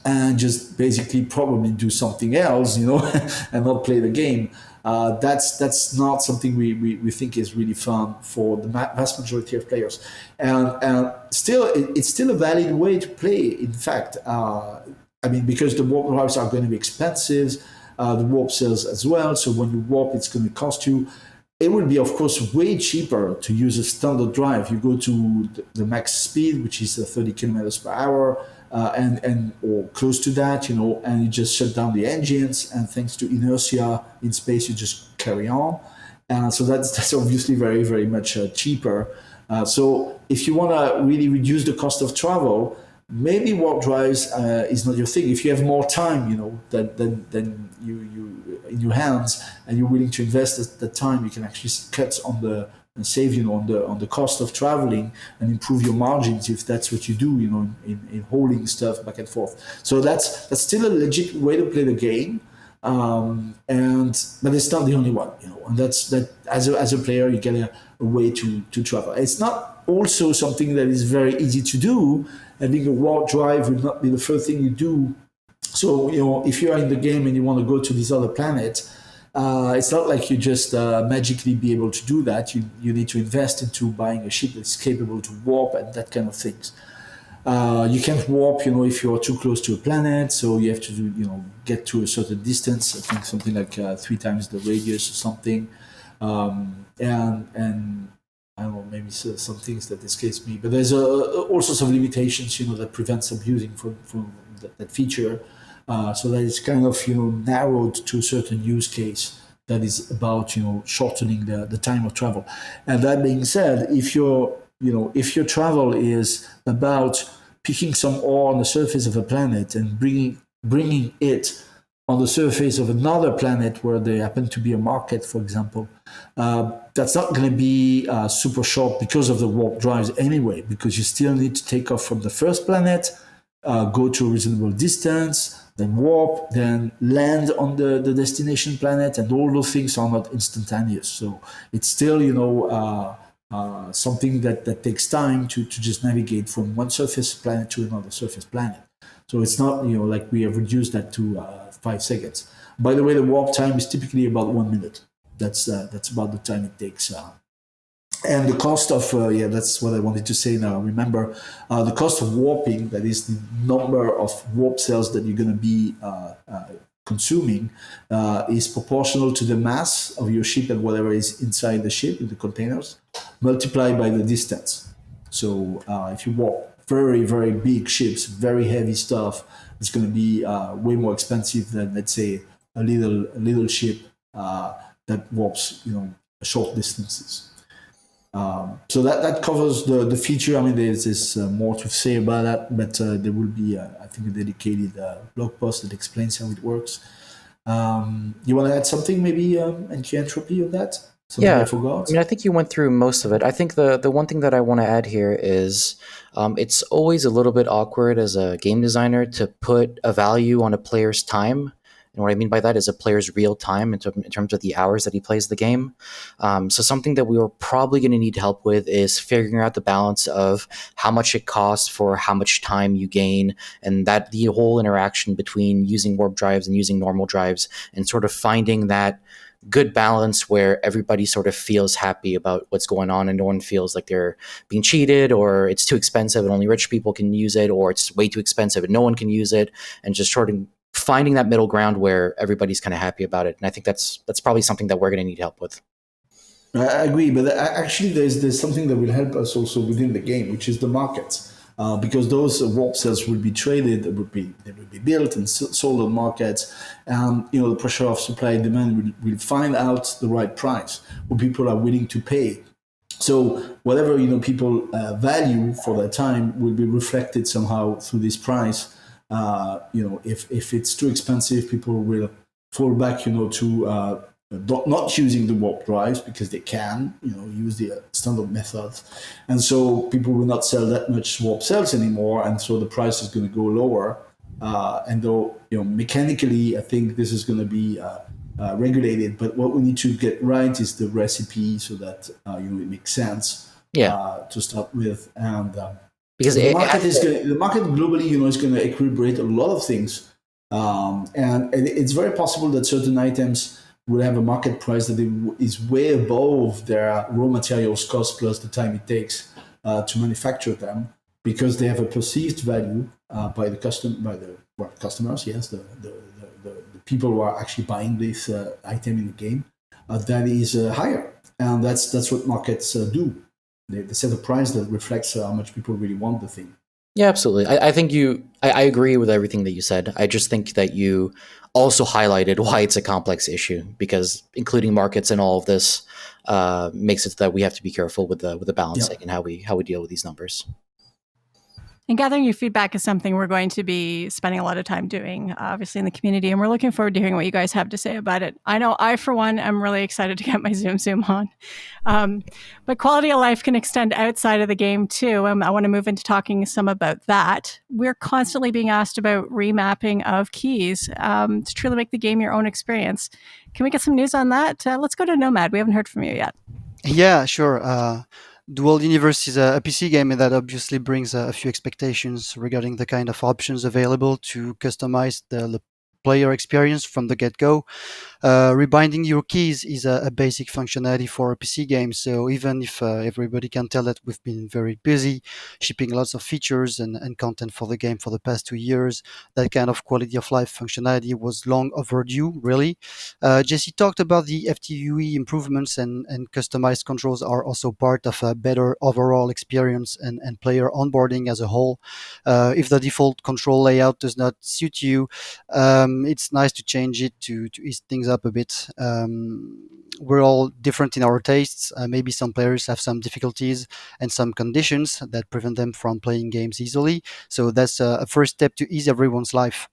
[SPEAKER 3] and just basically probably do something else, and not play the game, that's not something we think is really fun for the vast majority of players. And still, it's still a valid way to play, in fact. Because the warp drives are going to be expensive, the warp cells as well, so when you warp, it's going to cost you. It would be, of course, way cheaper to use a standard drive. You go to the max speed, which is 30 kilometers per hour, or close to that, and you just shut down the engines, and thanks to inertia in space, you just carry on. So that's obviously very, very much cheaper. So if you want to really reduce the cost of travel, maybe warp drives is not your thing. If you have more time, than you in your hands, and you're willing to invest the time, you can actually cut on save on the cost of traveling and improve your margins if that's what you do, in hauling stuff back and forth. So that's still a legit way to play the game. But it's not the only one, and that as a player, you get a way to travel. It's not Also, something that is very easy to do, having a warp drive will not be the first thing you do. So, if you are in the game and you want to go to this other planet, it's not like you just magically be able to do that. You need to invest into buying a ship that's capable to warp and that kind of things. You can't warp, if you're too close to a planet. So you have to get to a certain distance. I think something like 3 times the radius or something. And I don't know, maybe some things that escapes me. But there's all sorts of limitations, that prevents abusing from that feature. So that is kind of narrowed to a certain use case that is about shortening the time of travel. And that being said, if your travel is about picking some ore on the surface of a planet and bringing it on the surface of another planet where there happen to be a market, for example, that's not going to be super short because of the warp drives anyway, because you still need to take off from the first planet, go to a reasonable distance, then warp, then land on the destination planet, and all those things are not instantaneous. So it's still, something that takes time to just navigate from one surface planet to another surface planet. So it's not, like we have reduced that to 5 seconds. By the way, the warp time is typically about 1 minute. That's about the time it takes. And the cost of, that's what I wanted to say now. Remember, the cost of warping, that is the number of warp cells that you're going to be consuming, is proportional to the mass of your ship and whatever is inside the ship, in the containers, multiplied by the distance. So if you warp very, very big ships, very heavy stuff, it's going to be way more expensive than, let's say, a little ship that warps, short distances. So that covers the feature. I mean, there's more to say about that, but there will be, I think, a dedicated blog post that explains how it works. You want to add something, maybe, NQ-Entropy on that? Something I forgot?
[SPEAKER 2] I mean, I think you went through most of it. I think the one thing that I want to add here is it's always a little bit awkward as a game designer to put a value on a player's time. And what I mean by that is a player's real time in terms of the hours that he plays the game. So something that we were probably going to need help with is figuring out the balance of how much it costs for how much time you gain, and that the whole interaction between using warp drives and using normal drives, and sort of finding that good balance where everybody sort of feels happy about what's going on and no one feels like they're being cheated, or it's too expensive and only rich people can use it, or it's way too expensive and no one can use it, and just sort of finding that middle ground where everybody's kind of happy about it. And I think that's probably something that we're going to need help with.
[SPEAKER 3] I agree, but actually there's something that will help us also within the game, which is the markets. Because those warp cells will be traded, they will be built and sold on markets, and the pressure of supply and demand will find out the right price what people are willing to pay. So whatever people value for their time will be reflected somehow through this price. If it's too expensive, people will fall back to not using the warp drives because they can use the standard methods, and so people will not sell that much warp cells anymore, and so the price is going to go lower, and though mechanically I think this is going to be regulated, but what we need to get right is the recipe so that it makes sense to start with, and because the market globally is going to equilibrate a lot of things, and it's very possible that certain items will have a market price that is way above their raw materials cost plus the time it takes to manufacture them, because they have a perceived value by the customers, yes, the people who are actually buying this item in the game, that is higher, and that's what markets do. They set a price that reflects how much people really want the thing.
[SPEAKER 2] Yeah, absolutely. I think I agree with everything that you said. I just think that you also highlighted why it's a complex issue, because including markets and all of this makes it that we have to be careful with the balancing and how we deal with these numbers.
[SPEAKER 1] And gathering your feedback is something we're going to be spending a lot of time doing, obviously, in the community. And we're looking forward to hearing what you guys have to say about it. I know I, for one, am really excited to get my Zoom on. But quality of life can extend outside of the game, too. I want to move into talking some about that. We're constantly being asked about remapping of keys to truly make the game your own experience. Can we get some news on that? Let's go to Nomad. We haven't heard from you yet.
[SPEAKER 4] Yeah, sure. Dual Universe is a PC game, and that obviously brings a few expectations regarding the kind of options available to customize the player experience from the get-go. Rebinding your keys is a basic functionality for a PC game. So even if everybody can tell that we've been very busy shipping lots of features and content for the game for the past 2 years, that kind of quality of life functionality was long overdue, really. Jesse talked about the FTUE improvements, and customized controls are also part of a better overall experience and player onboarding as a whole. If the default control layout does not suit you, it's nice to change it to ease things up a bit. We're all different in our tastes. Maybe some players have some difficulties and some conditions that prevent them from playing games easily. So that's a first step to ease everyone's life.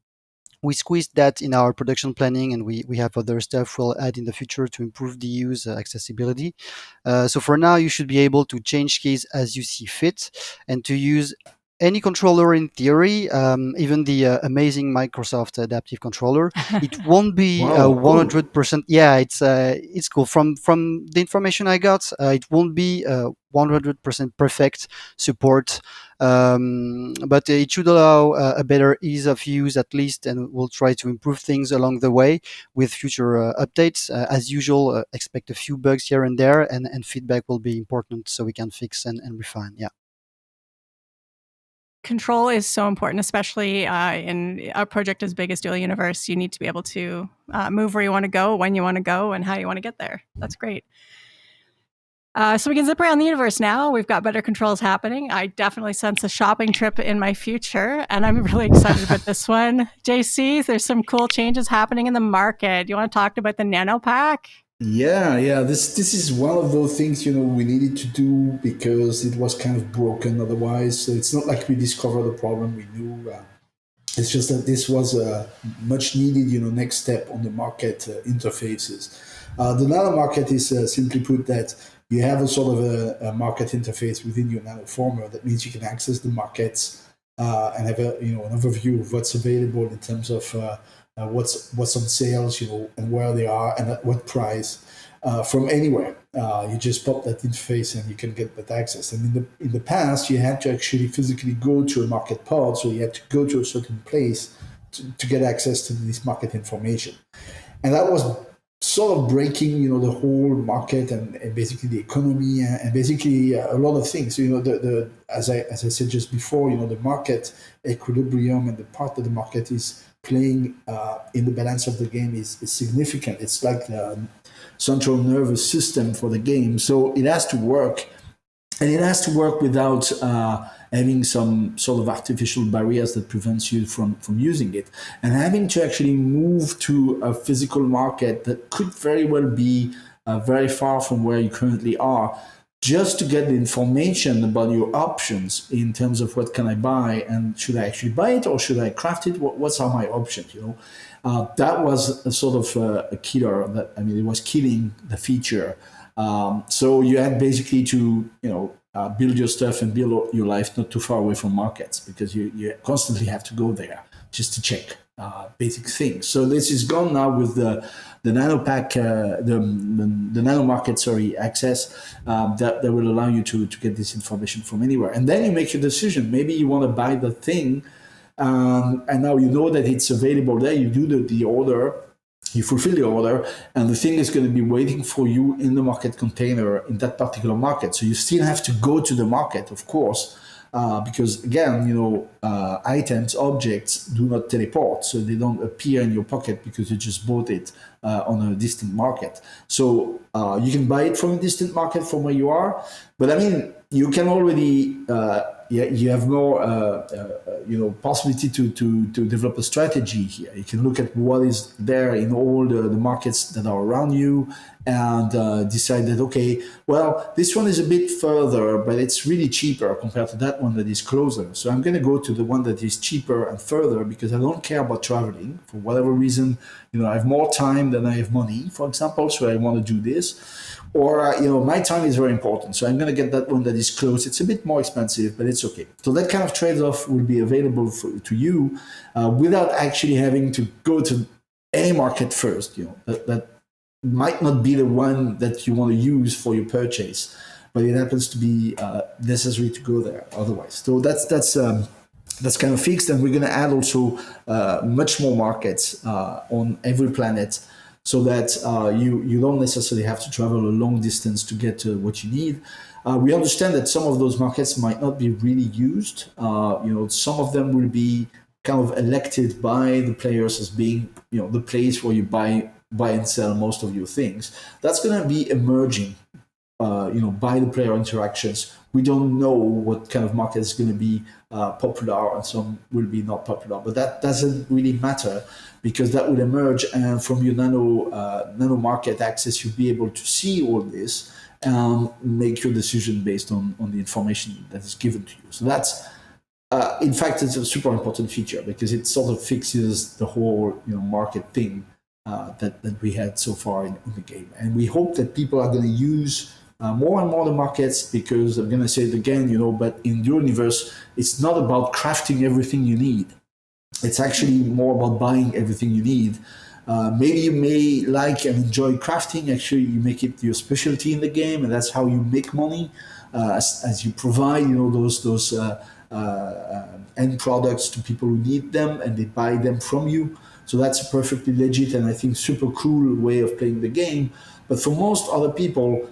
[SPEAKER 4] We squeezed that in our production planning, and we have other stuff we'll add in the future to improve the use accessibility. So for now, you should be able to change keys as you see fit and to use any controller in theory, even the amazing Microsoft Adaptive Controller. It won't be
[SPEAKER 3] Wow, cool.
[SPEAKER 4] 100%. Yeah, it's cool. From the information I got, it won't be 100% perfect support, but it should allow a better ease of use at least, and we'll try to improve things along the way with future updates. As usual, expect a few bugs here and there, and feedback will be important so we can fix and refine. Yeah.
[SPEAKER 1] Control is so important, especially in a project as big as Dual Universe. You need to be able to move where you want to go, when you want to go, and how you want to get there. That's great. So we can zip around the universe now. We've got better controls happening. I definitely sense a shopping trip in my future, and I'm really excited about this one. JC, there's some cool changes happening in the market. You want to talk about the Nanopack?
[SPEAKER 3] Yeah. This is one of those things we needed to do because it was kind of broken otherwise. So it's not like we discovered the problem. We knew. It's just that this was a much needed next step on the market interfaces. The nano market is simply put that you have a sort of a market interface within your nanoformer. That means you can access the markets and have an overview of what's available in terms of what's on sales, and where they are and at what price from anywhere. You just pop that interface and you can get that access. And in the past, you had to actually physically go to a market pod, so you had to go to a certain place to get access to this market information. And that was sort of breaking, the whole market and basically the economy and basically a lot of things. As I said just before, the market equilibrium and the part that the market is playing in the balance of the game is significant. It's like the central nervous system for the game. So it has to work, and it has to work without having some sort of artificial barriers that prevents you from using it, and having to actually move to a physical market that could very well be very far from where you currently are, just to get the information about your options in terms of what can I buy, and should I actually buy it or should I craft it? What's are my options? That was a sort of a killer. It was killing the feature. So you had basically to build your stuff and build your life not too far away from markets, because you constantly have to go there just to check basic things. So this is gone now with the Nanopack, the Nano Market, access that will allow you to get this information from anywhere. And then you make your decision. Maybe you want to buy the thing, and now you know that it's available there. You do the order, you fulfill the order, and the thing is going to be waiting for you in the market container in that particular market. So you still have to go to the market, of course, because again, items, objects do not teleport, so they don't appear in your pocket because you just bought it on a distant market. So you can buy it from a distant market from where you are, but you can already you have more possibility to develop a strategy here. You can look at what is there in all the markets that are around you and decide that, okay, well, this one is a bit further, but it's really cheaper compared to that one that is closer. So I'm going to go to the one that is cheaper and further because I don't care about traveling for whatever reason. I have more time than I have money, for example, so I want to do this. Or, my time is very important, so I'm going to get that one that is close. It's a bit more expensive, but it's okay. So that kind of trade-off will be available to you without actually having to go to any market first. That might not be the one that you want to use for your purchase. but it happens to be necessary to go there otherwise. So that's kind of fixed, and we're going to add also much more markets on every planet, so that you don't necessarily have to travel a long distance to get what you need. We understand that some of those markets might not be really used. Some of them will be kind of elected by the players as being, the place where you buy and sell most of your things. That's going to be emerging, by the player interactions. We don't know what kind of market is going to be popular, and some will be not popular. But that doesn't really matter, because that will emerge, and from your nano market access, you'll be able to see all this and make your decision based on the information that is given to you. So that's, in fact, it's a super important feature, because it sort of fixes the whole market thing that we had so far in the game. And we hope that people are going to use more and more the markets, because I'm going to say it again, but in your universe, it's not about crafting everything you need. It's actually more about buying everything you need. Maybe you may like and enjoy crafting. Actually, you make it your specialty in the game, and that's how you make money, as you provide, those end products to people who need them, and they buy them from you. So that's a perfectly legit and I think super cool way of playing the game. But for most other people,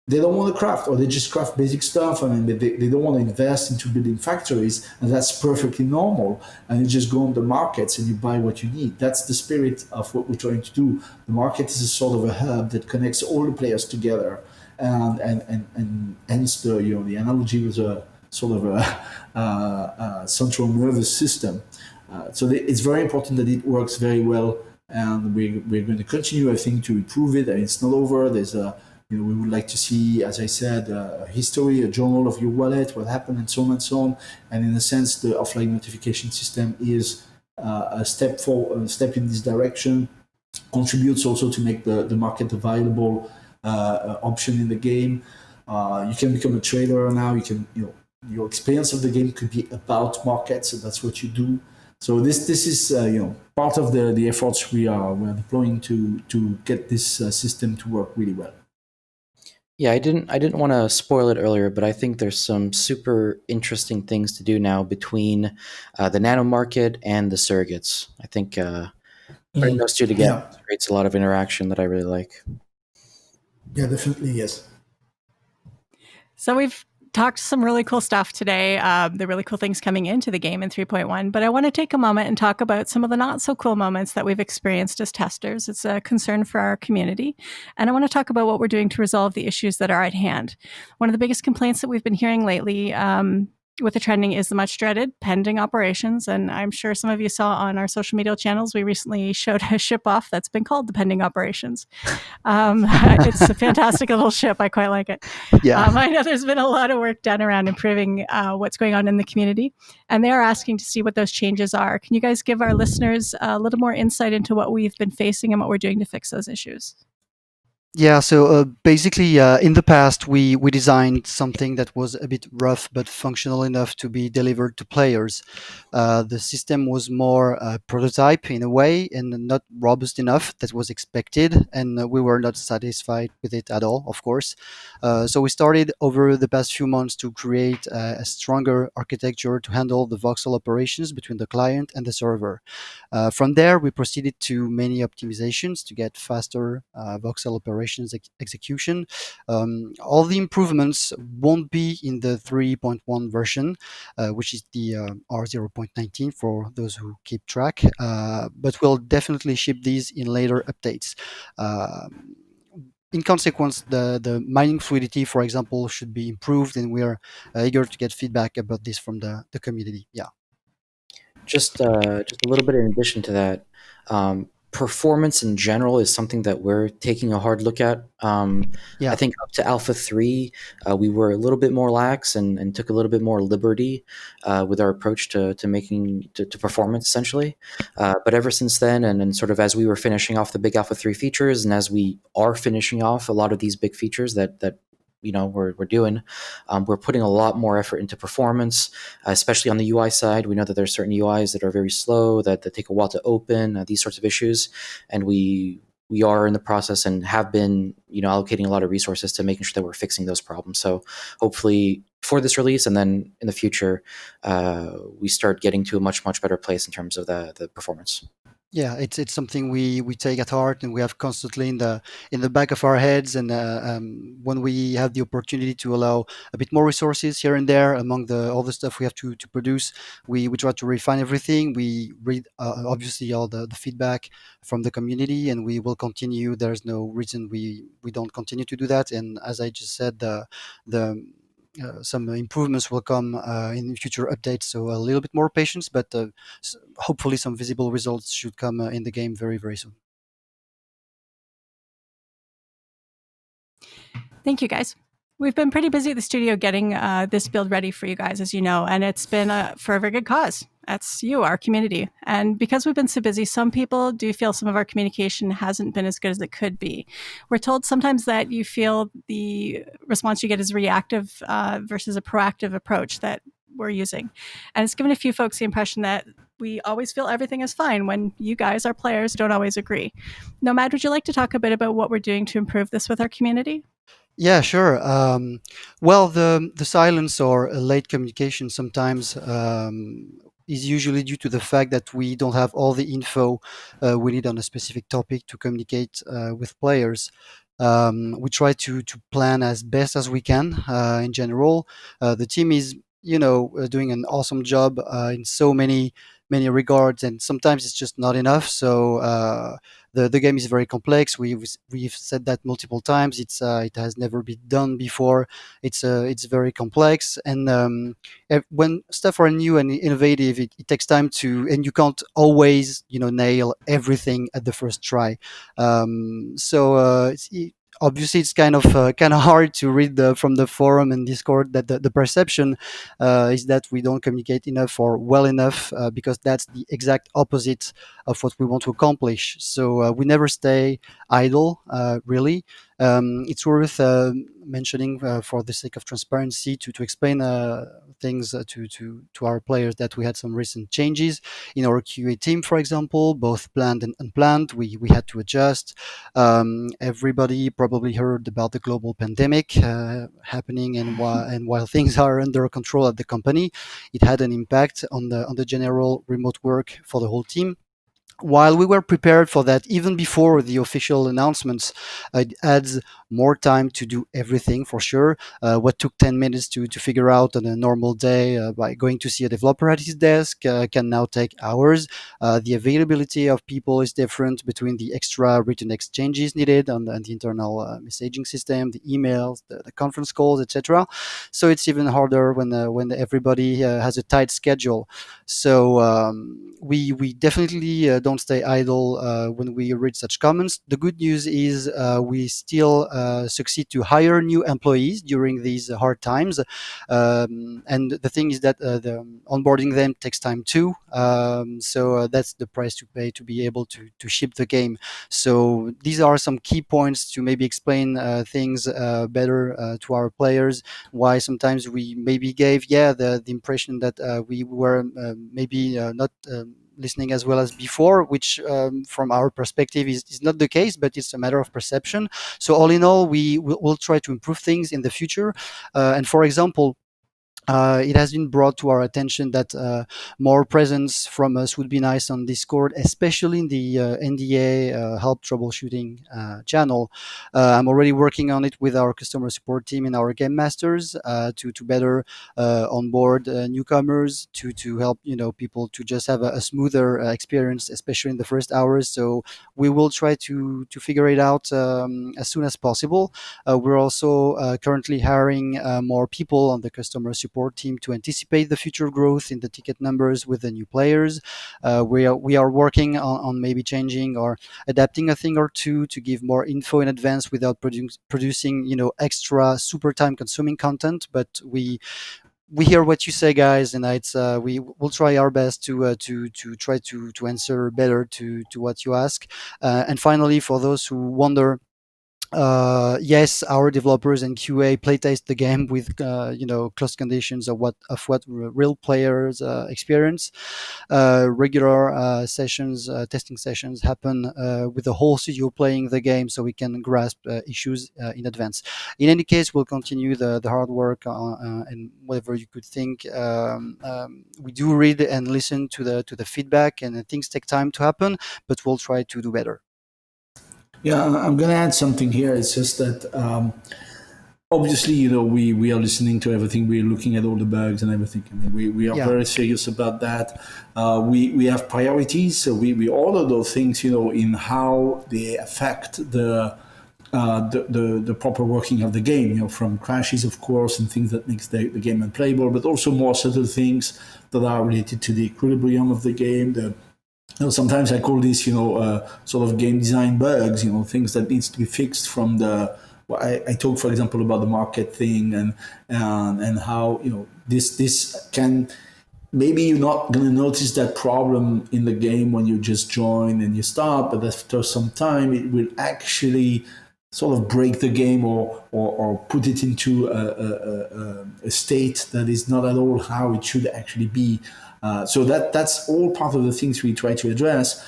[SPEAKER 3] they don't want to craft, or they just craft basic stuff. I mean, they don't want to invest into building factories, and that's perfectly normal. And you just go on the markets and you buy what you need. That's the spirit of what we're trying to do. The market is a sort of a hub that connects all the players together, and hence the analogy was a sort of a central nervous system. So it's very important that it works very well, and we're going to continue, I think, to improve it. And it's not over. There's we would like to see, as I said, a history, a journal of your wallet, what happened, and so on and so on. And in a sense, the offline notification system is a step in this direction. Contributes also to make the market a viable option in the game. You can become a trader now. You can, your experience of the game could be about markets, and that's what you do. So this is part of the efforts we're deploying to get this system to work really well.
[SPEAKER 2] Yeah, I didn't want to spoil it earlier, but I think there's some super interesting things to do now between the nano market and the surrogates. I think putting those two together creates a lot of interaction that I really like.
[SPEAKER 3] Yeah, definitely, yes.
[SPEAKER 1] So we've talked some really cool stuff today, the really cool things coming into the game in 3.1, but I want to take a moment and talk about some of the not so cool moments that we've experienced as testers. It's a concern for our community, and I want to talk about what we're doing to resolve the issues that are at hand. One of the biggest complaints that we've been hearing lately with the trending is the much dreaded pending operations. And I'm sure some of you saw on our social media channels, we recently showed a ship off that's been called the pending operations. It's a fantastic little ship. I quite like it.
[SPEAKER 4] Yeah.
[SPEAKER 1] I know there's been a lot of work done around improving what's going on in the community, and they are asking to see what those changes are. Can you guys give our listeners a little more insight into what we've been facing and what we're doing to fix those issues?
[SPEAKER 4] Yeah, so basically, in the past, we designed something that was a bit rough but functional enough to be delivered to players. The system was more prototype in a way and not robust enough. That was expected, and we were not satisfied with it at all, of course. So we started over the past few months to create a stronger architecture to handle the voxel operations between the client and the server. From there, we proceeded to many optimizations to get faster voxel operations execution. All the improvements won't be in the 3.1 version, which is the R0.19 for those who keep track, but we'll definitely ship these in later updates. In consequence, the mining fluidity, for example, should be improved, and we are eager to get feedback about this from the community. Yeah.
[SPEAKER 2] Just a little bit in addition to that, performance in general is something that we're taking a hard look at. I think up to Alpha 3, we were a little bit more lax and took a little bit more liberty with our approach to performance, essentially. But ever since then, and sort of as we were finishing off the big Alpha 3 features, and as we are finishing off a lot of these big features that we're doing, we're putting a lot more effort into performance, especially on the UI side. We know that there's certain UIs that are very slow, that take a while to open, these sorts of issues, and we we are in the process and have been, allocating a lot of resources to making sure that we're fixing those problems. So hopefully for this release and then in the future, we start getting to a much, much better place in terms of the performance.
[SPEAKER 4] Yeah, it's something we take at heart, and we have constantly in the back of our heads. And when we have the opportunity to allow a bit more resources here and there among all the stuff we have to produce, we try to refine everything. We read obviously all the feedback from the community, and we will continue. There's no reason we don't continue to do that. And as I just said, the some improvements will come in future updates, so a little bit more patience, but hopefully some visible results should come in the game very, very soon.
[SPEAKER 1] Thank you, guys. We've been pretty busy at the studio getting this build ready for you guys, as you know, and it's been for a very good cause. That's you, our community. And because we've been so busy, some people do feel some of our communication hasn't been as good as it could be. We're told sometimes that you feel the response you get is reactive versus a proactive approach that we're using. And it's given a few folks the impression that we always feel everything is fine when you guys, our players, don't always agree. Nomad, would you like to talk a bit about what we're doing to improve this with our community?
[SPEAKER 4] Yeah, sure. Well, the silence or late communication sometimes is usually due to the fact that we don't have all the info we need on a specific topic to communicate with players. We try to plan as best as we can. In general, the team is doing an awesome job in so many regards, and sometimes it's just not enough. So the game is very complex. We've said that multiple times. It has never been done before. It's very complex, and when stuff are new and innovative, it takes time and you can't always nail everything at the first try. Obviously, it's kind of hard to read from the forum and Discord that the perception is that we don't communicate enough or well enough, because that's the exact opposite of what we want to accomplish. So we never stay idle, really. It's worth mentioning, for the sake of transparency, to explain things to our players, that we had some recent changes in our QA team, for example, both planned and unplanned. We had to adjust. Everybody probably heard about the global pandemic happening, and while things are under control at the company, it had an impact on the general remote work for the whole team. While we were prepared for that even before the official announcements, it adds more time to do everything, for sure. What took 10 minutes to figure out on a normal day by going to see a developer at his desk can now take hours. The availability of people is different between the extra written exchanges needed on the internal messaging system, the emails, the conference calls, etc. So it's even harder when everybody has a tight schedule. So we definitely don't stay idle when we read such comments. The good news is we still succeed to hire new employees during these hard times. And the thing is that the onboarding them takes time too. So that's the price to pay to be able to ship the game. So these are some key points to maybe explain things better to our players. Why sometimes we maybe gave the impression that we were maybe not listening as well as before, which from our perspective is not the case, but it's a matter of perception. So all in all, we'll try to improve things in the future. And for example, it has been brought to our attention that more presence from us would be nice on Discord, especially in the NDA help troubleshooting channel. I'm already working on it with our customer support team and our game masters to better onboard newcomers, to help people to just have a smoother experience, especially in the first hours. So we will try to figure it out as soon as possible. We're also currently hiring more people on the customer support team to anticipate the future growth in the ticket numbers with the new players. We are working on maybe changing or adapting a thing or two to give more info in advance without producing extra super time consuming content. But we hear what you say, guys, and we will try our best to try to answer better to what you ask. And finally, for those who wonder Yes, our developers and QA playtest the game with close conditions of what real players experience. Regular testing sessions happen with the whole studio playing the game, so we can grasp issues in advance. In any case, we'll continue the hard work and whatever you could think. We do read and listen to the feedback, and things take time to happen, but we'll try to do better.
[SPEAKER 3] Yeah, I'm going to add something here. It's just that obviously, we are listening to everything. We're looking at all the bugs and everything. I mean, we are very serious about that. We have priorities. So we order those things, in how they affect the proper working of the game, from crashes, of course, and things that makes the game unplayable, but also more subtle things that are related to the equilibrium of the game. Sometimes I call this, sort of game design bugs, things that needs to be fixed from the. Well, I talk, for example, about the market thing and how this can. Maybe you're not going to notice that problem in the game when you just join and you start, but after some time, it will actually sort of break the game or put it into a state that is not at all how it should actually be. So that's all part of the things we try to address.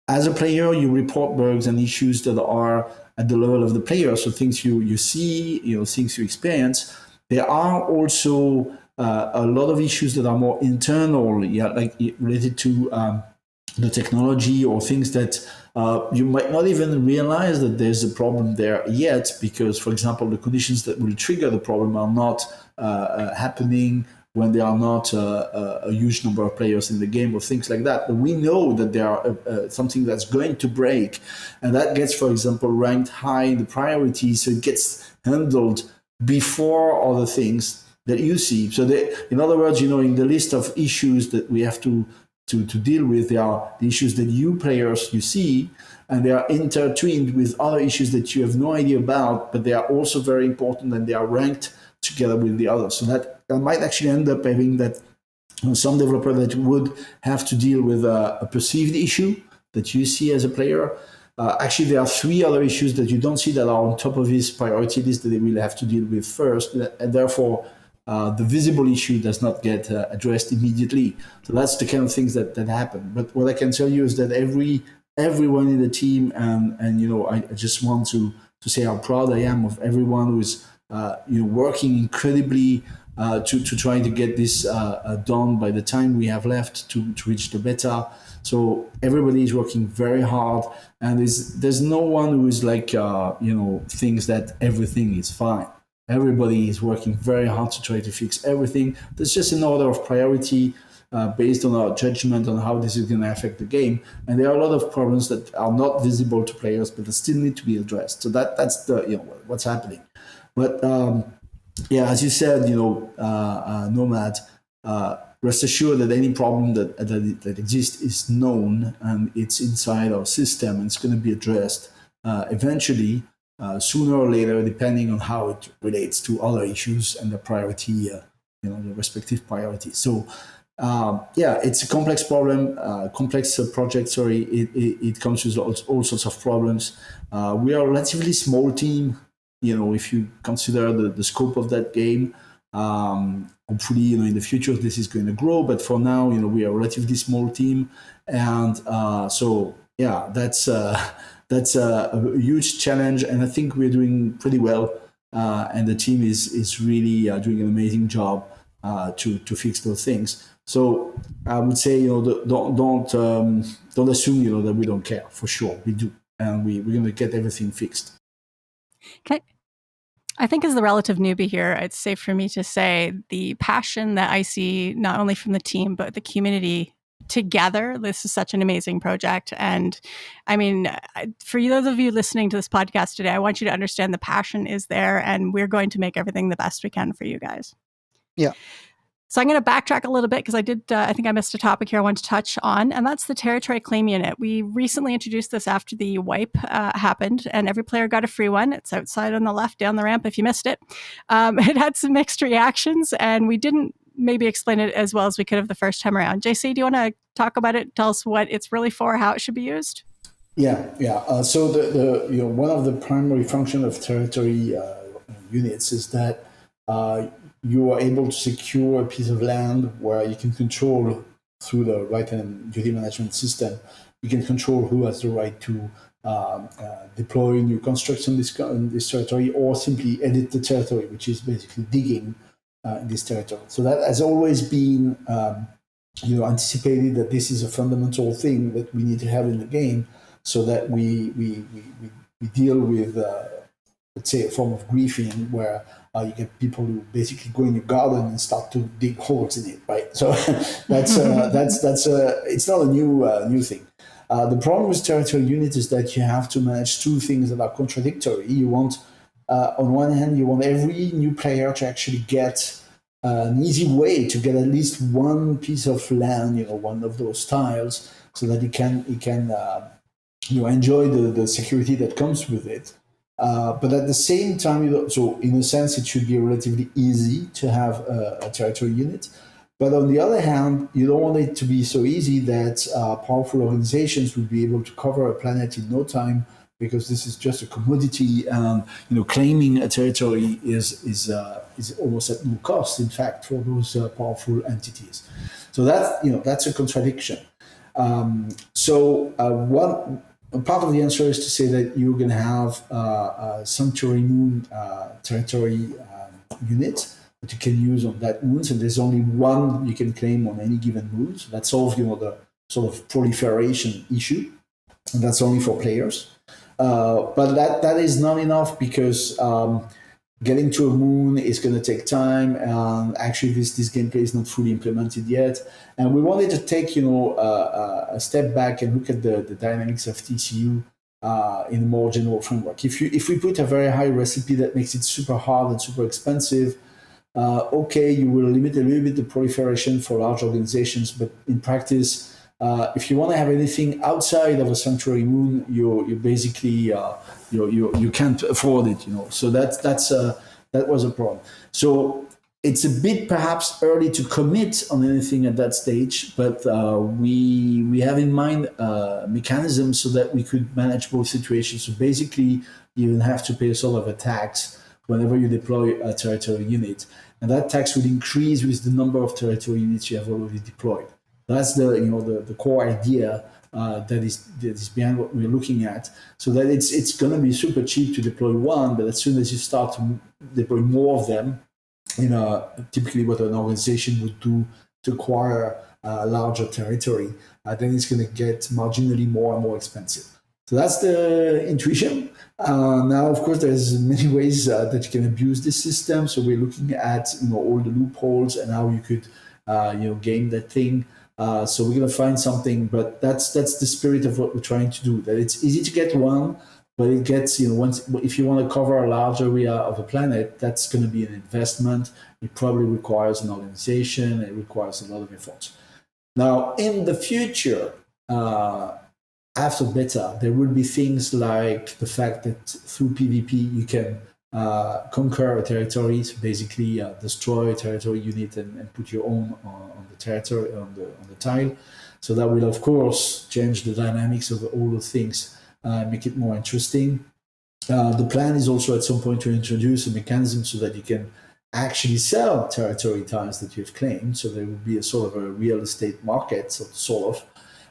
[SPEAKER 3] As a player, you report bugs and issues that are at the level of the player, so things you see, things you experience. There are also a lot of issues that are more internal, like related to the technology or things that you might not even realize that there's a problem there yet, because, for example, the conditions that will trigger the problem are not happening when there are not a huge number of players in the game or things like that. But we know that there are something that's going to break, and that gets, for example, ranked high in the priority, so it gets handled before other things that you see. So in other words, in the list of issues that we have to deal with, there are the issues that you players you see, and they are intertwined with other issues that you have no idea about, but they are also very important, and they are ranked together with the others. So that might actually end up having that some developer that would have to deal with a perceived issue that you see as a player. Actually, there are 3 other issues that you don't see that are on top of his priority list that they will have to deal with first, and therefore the visible issue does not get addressed immediately. So that's the kind of things that happen. But what I can tell you is that everyone in the team, and I just want to say how proud I am of everyone who is working incredibly to try to get this done by the time we have left to reach the beta. So everybody is working very hard, and there's no one who is like thinks that everything is fine. Everybody is working very hard to try to fix everything. There's just an order of priority based on our judgment on how this is going to affect the game. And there are a lot of problems that are not visible to players, but that still need to be addressed. So that's the what's happening. But as you said, Nomad, rest assured that any problem that exists is known, and it's inside our system, and it's going to be addressed eventually. Sooner or later, depending on how it relates to other issues and the priority, the respective priorities. So, it's a complex problem, complex project. Sorry, it comes with all sorts of problems. We are a relatively small team. If you consider the scope of that game, hopefully, in the future this is going to grow. But for now, we are a relatively small team, and that's a huge challenge, and I think we're doing pretty well. And the team is really doing an amazing job to fix those things. So I would say, don't assume, that we don't care. For sure, we do, and we're going to get everything fixed.
[SPEAKER 1] Okay. I think as the relative newbie here, it's safe for me to say the passion that I see not only from the team, but the community together. This is such an amazing project. And I mean, for those of you listening to this podcast today, I want you to understand the passion is there, and we're going to make everything the best we can for you guys.
[SPEAKER 4] Yeah.
[SPEAKER 1] So I'm going to backtrack a little bit because I think I missed a topic here I want to touch on, and that's the territory claim unit. We recently introduced this after the wipe happened, and every player got a free one. It's outside on the left down the ramp if you missed it. It had some mixed reactions, and we didn't maybe explain it as well as we could have the first time around. JC, do you want to talk about it? Tell us what it's really for, how it should be used?
[SPEAKER 3] Yeah. So the one of the primary function of territory units is that uh, you are able to secure a piece of land where you can control through the right and duty management system. You can control who has the right to deploy new construction in this territory, or simply edit the territory, which is basically digging in this territory. So that has always been anticipated that this is a fundamental thing that we need to have in the game, so that we deal with let's say a form of griefing where you get people who basically go in your garden and start to dig holes in it, right? So that's it's not a new thing. The problem with territory unit is that you have to manage two things that are contradictory. You want, on one hand, you want every new player to actually get an easy way to get at least one piece of land, one of those tiles, so that he can enjoy the security that comes with it. But at the same time, so in a sense, it should be relatively easy to have a territory unit. But on the other hand, you don't want it to be so easy that powerful organizations will be able to cover a planet in no time, because this is just a commodity, and claiming a territory is almost at no cost, in fact, for those powerful entities. So that's a contradiction. One part of the answer is to say that you're going to have a sanctuary moon territory unit that you can use on that moon. So there's only one you can claim on any given moon. So that solves the sort of proliferation issue, and that's only for players. But that is not enough, because getting to a moon is going to take time, and actually this gameplay is not fully implemented yet. And we wanted to take a step back and look at the dynamics of TCU in a more general framework. If we put a very high recipe that makes it super hard and super expensive, okay, you will limit a little bit the proliferation for large organizations, but in practice, if you want to have anything outside of a sanctuary moon, you basically you can't afford it. So that was a problem. So it's a bit perhaps early to commit on anything at that stage, but we have in mind mechanisms so that we could manage both situations. So basically, you have to pay a sort of a tax whenever you deploy a territory unit, and that tax will increase with the number of territory units you have already deployed. That's the core idea that is behind what we're looking at. So that it's going to be super cheap to deploy one, but as soon as you start to deploy more of them, typically what an organization would do to acquire a larger territory, then it's going to get marginally more and more expensive. So that's the intuition. Now, of course, there's many ways that you can abuse this system. So we're looking at all the loopholes and how you could game that thing. So we're going to find something, but that's the spirit of what we're trying to do. That it's easy to get one, but it gets once if you want to cover a large area of a planet, that's going to be an investment. It probably requires an organization. It requires a lot of effort. Now, in the future, after beta, there will be things like the fact that through PvP you can conquer a territory, so basically destroy a territory unit and put your own on the territory on the tile. So that will of course change the dynamics of all the things, make it more interesting. The plan is also at some point to introduce a mechanism so that you can actually sell territory tiles that you've claimed. So there will be a sort of a real estate market, sort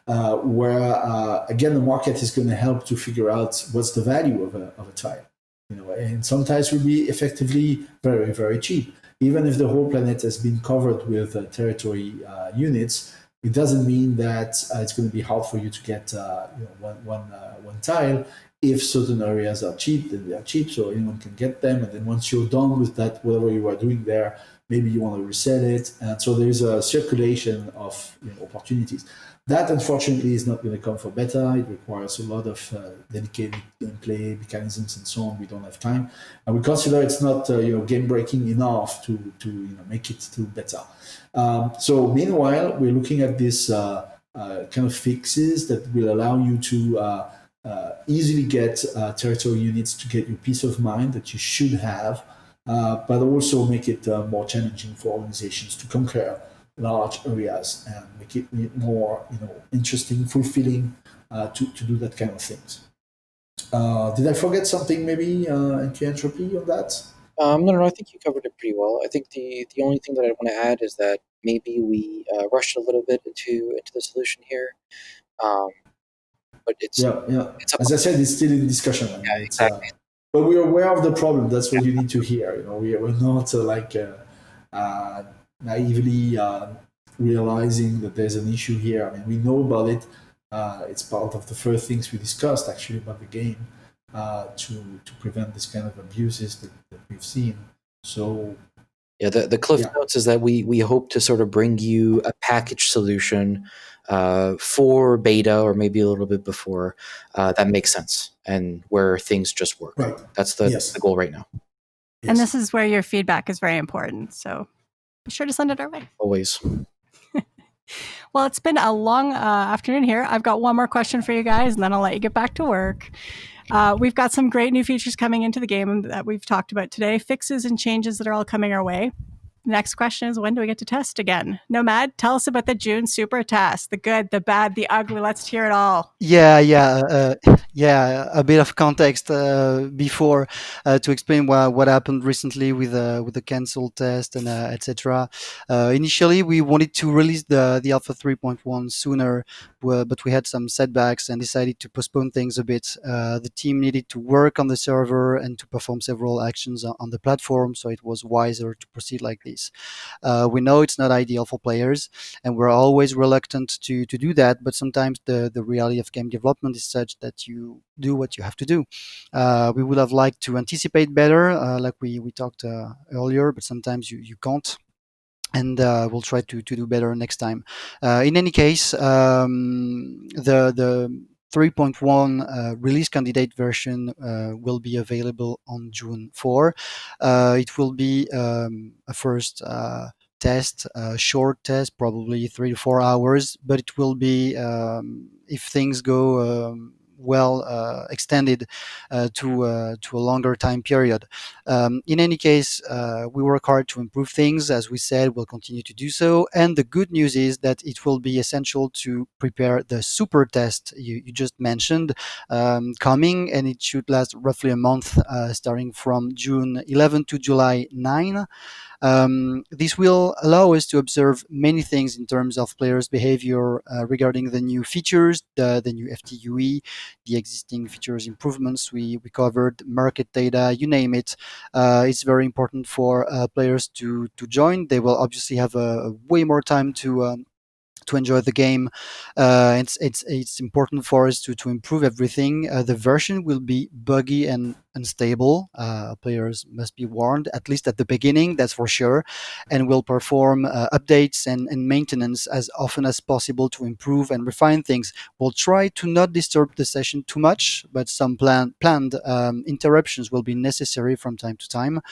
[SPEAKER 3] of, where again the market is going to help to figure out what's the value of a tile. And some tiles will be effectively very, very cheap. Even if the whole planet has been covered with territory units, it doesn't mean that it's going to be hard for you to get one tile. If certain areas are cheap, then they are cheap, so anyone can get them. And then once you're done with that, whatever you are doing there, maybe you want to resell it. And so there's a circulation of opportunities. That, unfortunately, is not going to come for beta. It requires a lot of dedicated gameplay mechanisms and so on. We don't have time, and we consider it's not game breaking enough to make it through beta. So meanwhile, we're looking at this kind of fixes that will allow you to easily get territory units to get your peace of mind that you should have, but also make it more challenging for organizations to conquer large areas and make it more interesting, fulfilling to do that kind of things. Did I forget something maybe, NQ-Entropy, on that?
[SPEAKER 2] No, I think you covered it pretty well. I think the only thing that I want to add is that maybe we rushed a little bit into the solution here, but it's
[SPEAKER 3] Yeah.
[SPEAKER 2] it's up.
[SPEAKER 3] As I said, it's still in discussion. I mean,
[SPEAKER 2] Yeah, exactly.
[SPEAKER 3] but we're aware of the problem. That's what you need to hear. We're not naively realizing that there's an issue here. I mean, we know about it. It's part of the first things we discussed actually about the game to prevent this kind of abuses that we've seen. So
[SPEAKER 2] yeah, the cliff notes is that we hope to sort of bring you a package solution for beta or maybe a little bit before that makes sense and where things just work.
[SPEAKER 3] Right.
[SPEAKER 2] That's the goal right now.
[SPEAKER 1] Yes. And this is where your feedback is very important. So be sure to send it our way.
[SPEAKER 2] Always.
[SPEAKER 1] Well, it's been a long afternoon here. I've got one more question for you guys, and then I'll let you get back to work. We've got some great new features coming into the game that we've talked about today, fixes and changes that are all coming our way. The next question is, when do we get to test again? Nomad, tell us about the June super test, the good, the bad, the ugly. Let's hear it all.
[SPEAKER 4] Yeah, a bit of context before to explain what happened recently with the cancel test and etc. Initially, we wanted to release the Alpha 3.1 sooner, but we had some setbacks and decided to postpone things a bit. The team needed to work on the server and to perform several actions on the platform, so it was wiser to proceed like this. We know it's not ideal for players, and we're always reluctant to do that, but sometimes the reality of game development is such that you do what you have to do. We would have liked to anticipate better, like we talked earlier, but sometimes you can't. And we'll try to do better next time. In any case, the 3.1 release candidate version will be available on June 4. It will be a first test, a short test, probably 3 to 4 hours, but it will be, if things go well, extended to a longer time period. In any case, we work hard to improve things. As we said, we'll continue to do so. And the good news is that it will be essential to prepare the super test you just mentioned coming, and it should last roughly a month, starting from June 11 to July 9. This will allow us to observe many things in terms of players' behavior regarding the new features, the new FTUE, the existing features improvements we covered, market data, you name it. It's very important for players to join. They will obviously have a way more time to enjoy the game. It's important for us to improve everything. The version will be buggy and unstable. Players must be warned, at least at the beginning, that's for sure, and will perform updates and maintenance as often as possible to improve and refine things. We'll try to not disturb the session too much, but some planned interruptions will be necessary from time to time.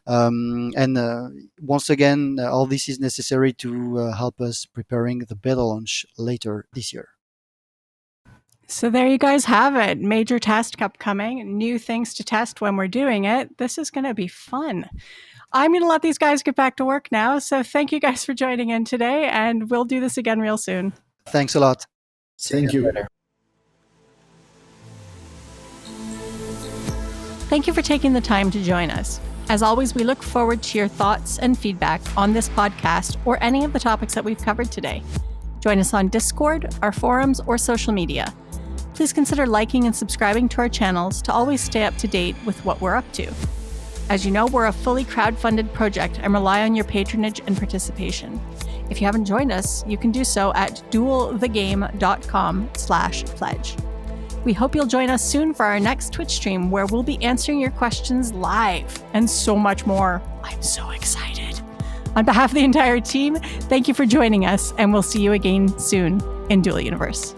[SPEAKER 4] Once again, all this is necessary to help us preparing the beta launch later this year.
[SPEAKER 1] So there you guys have it. Major test upcoming, new things to test when we're doing it. This is going to be fun. I'm going to let these guys get back to work now. So thank you guys for joining in today, and we'll do this again real soon.
[SPEAKER 4] Thanks a lot.
[SPEAKER 3] Thank you.
[SPEAKER 1] Thank you for taking the time to join us. As always, we look forward to your thoughts and feedback on this podcast or any of the topics that we've covered today. Join us on Discord, our forums, or social media. Please consider liking and subscribing to our channels to always stay up to date with what we're up to. As you know, we're a fully crowdfunded project and rely on your patronage and participation. If you haven't joined us, you can do so at duelthegame.com/pledge. We hope you'll join us soon for our next Twitch stream, where we'll be answering your questions live and so much more. I'm so excited. On behalf of the entire team, thank you for joining us, and we'll see you again soon in Duel Universe.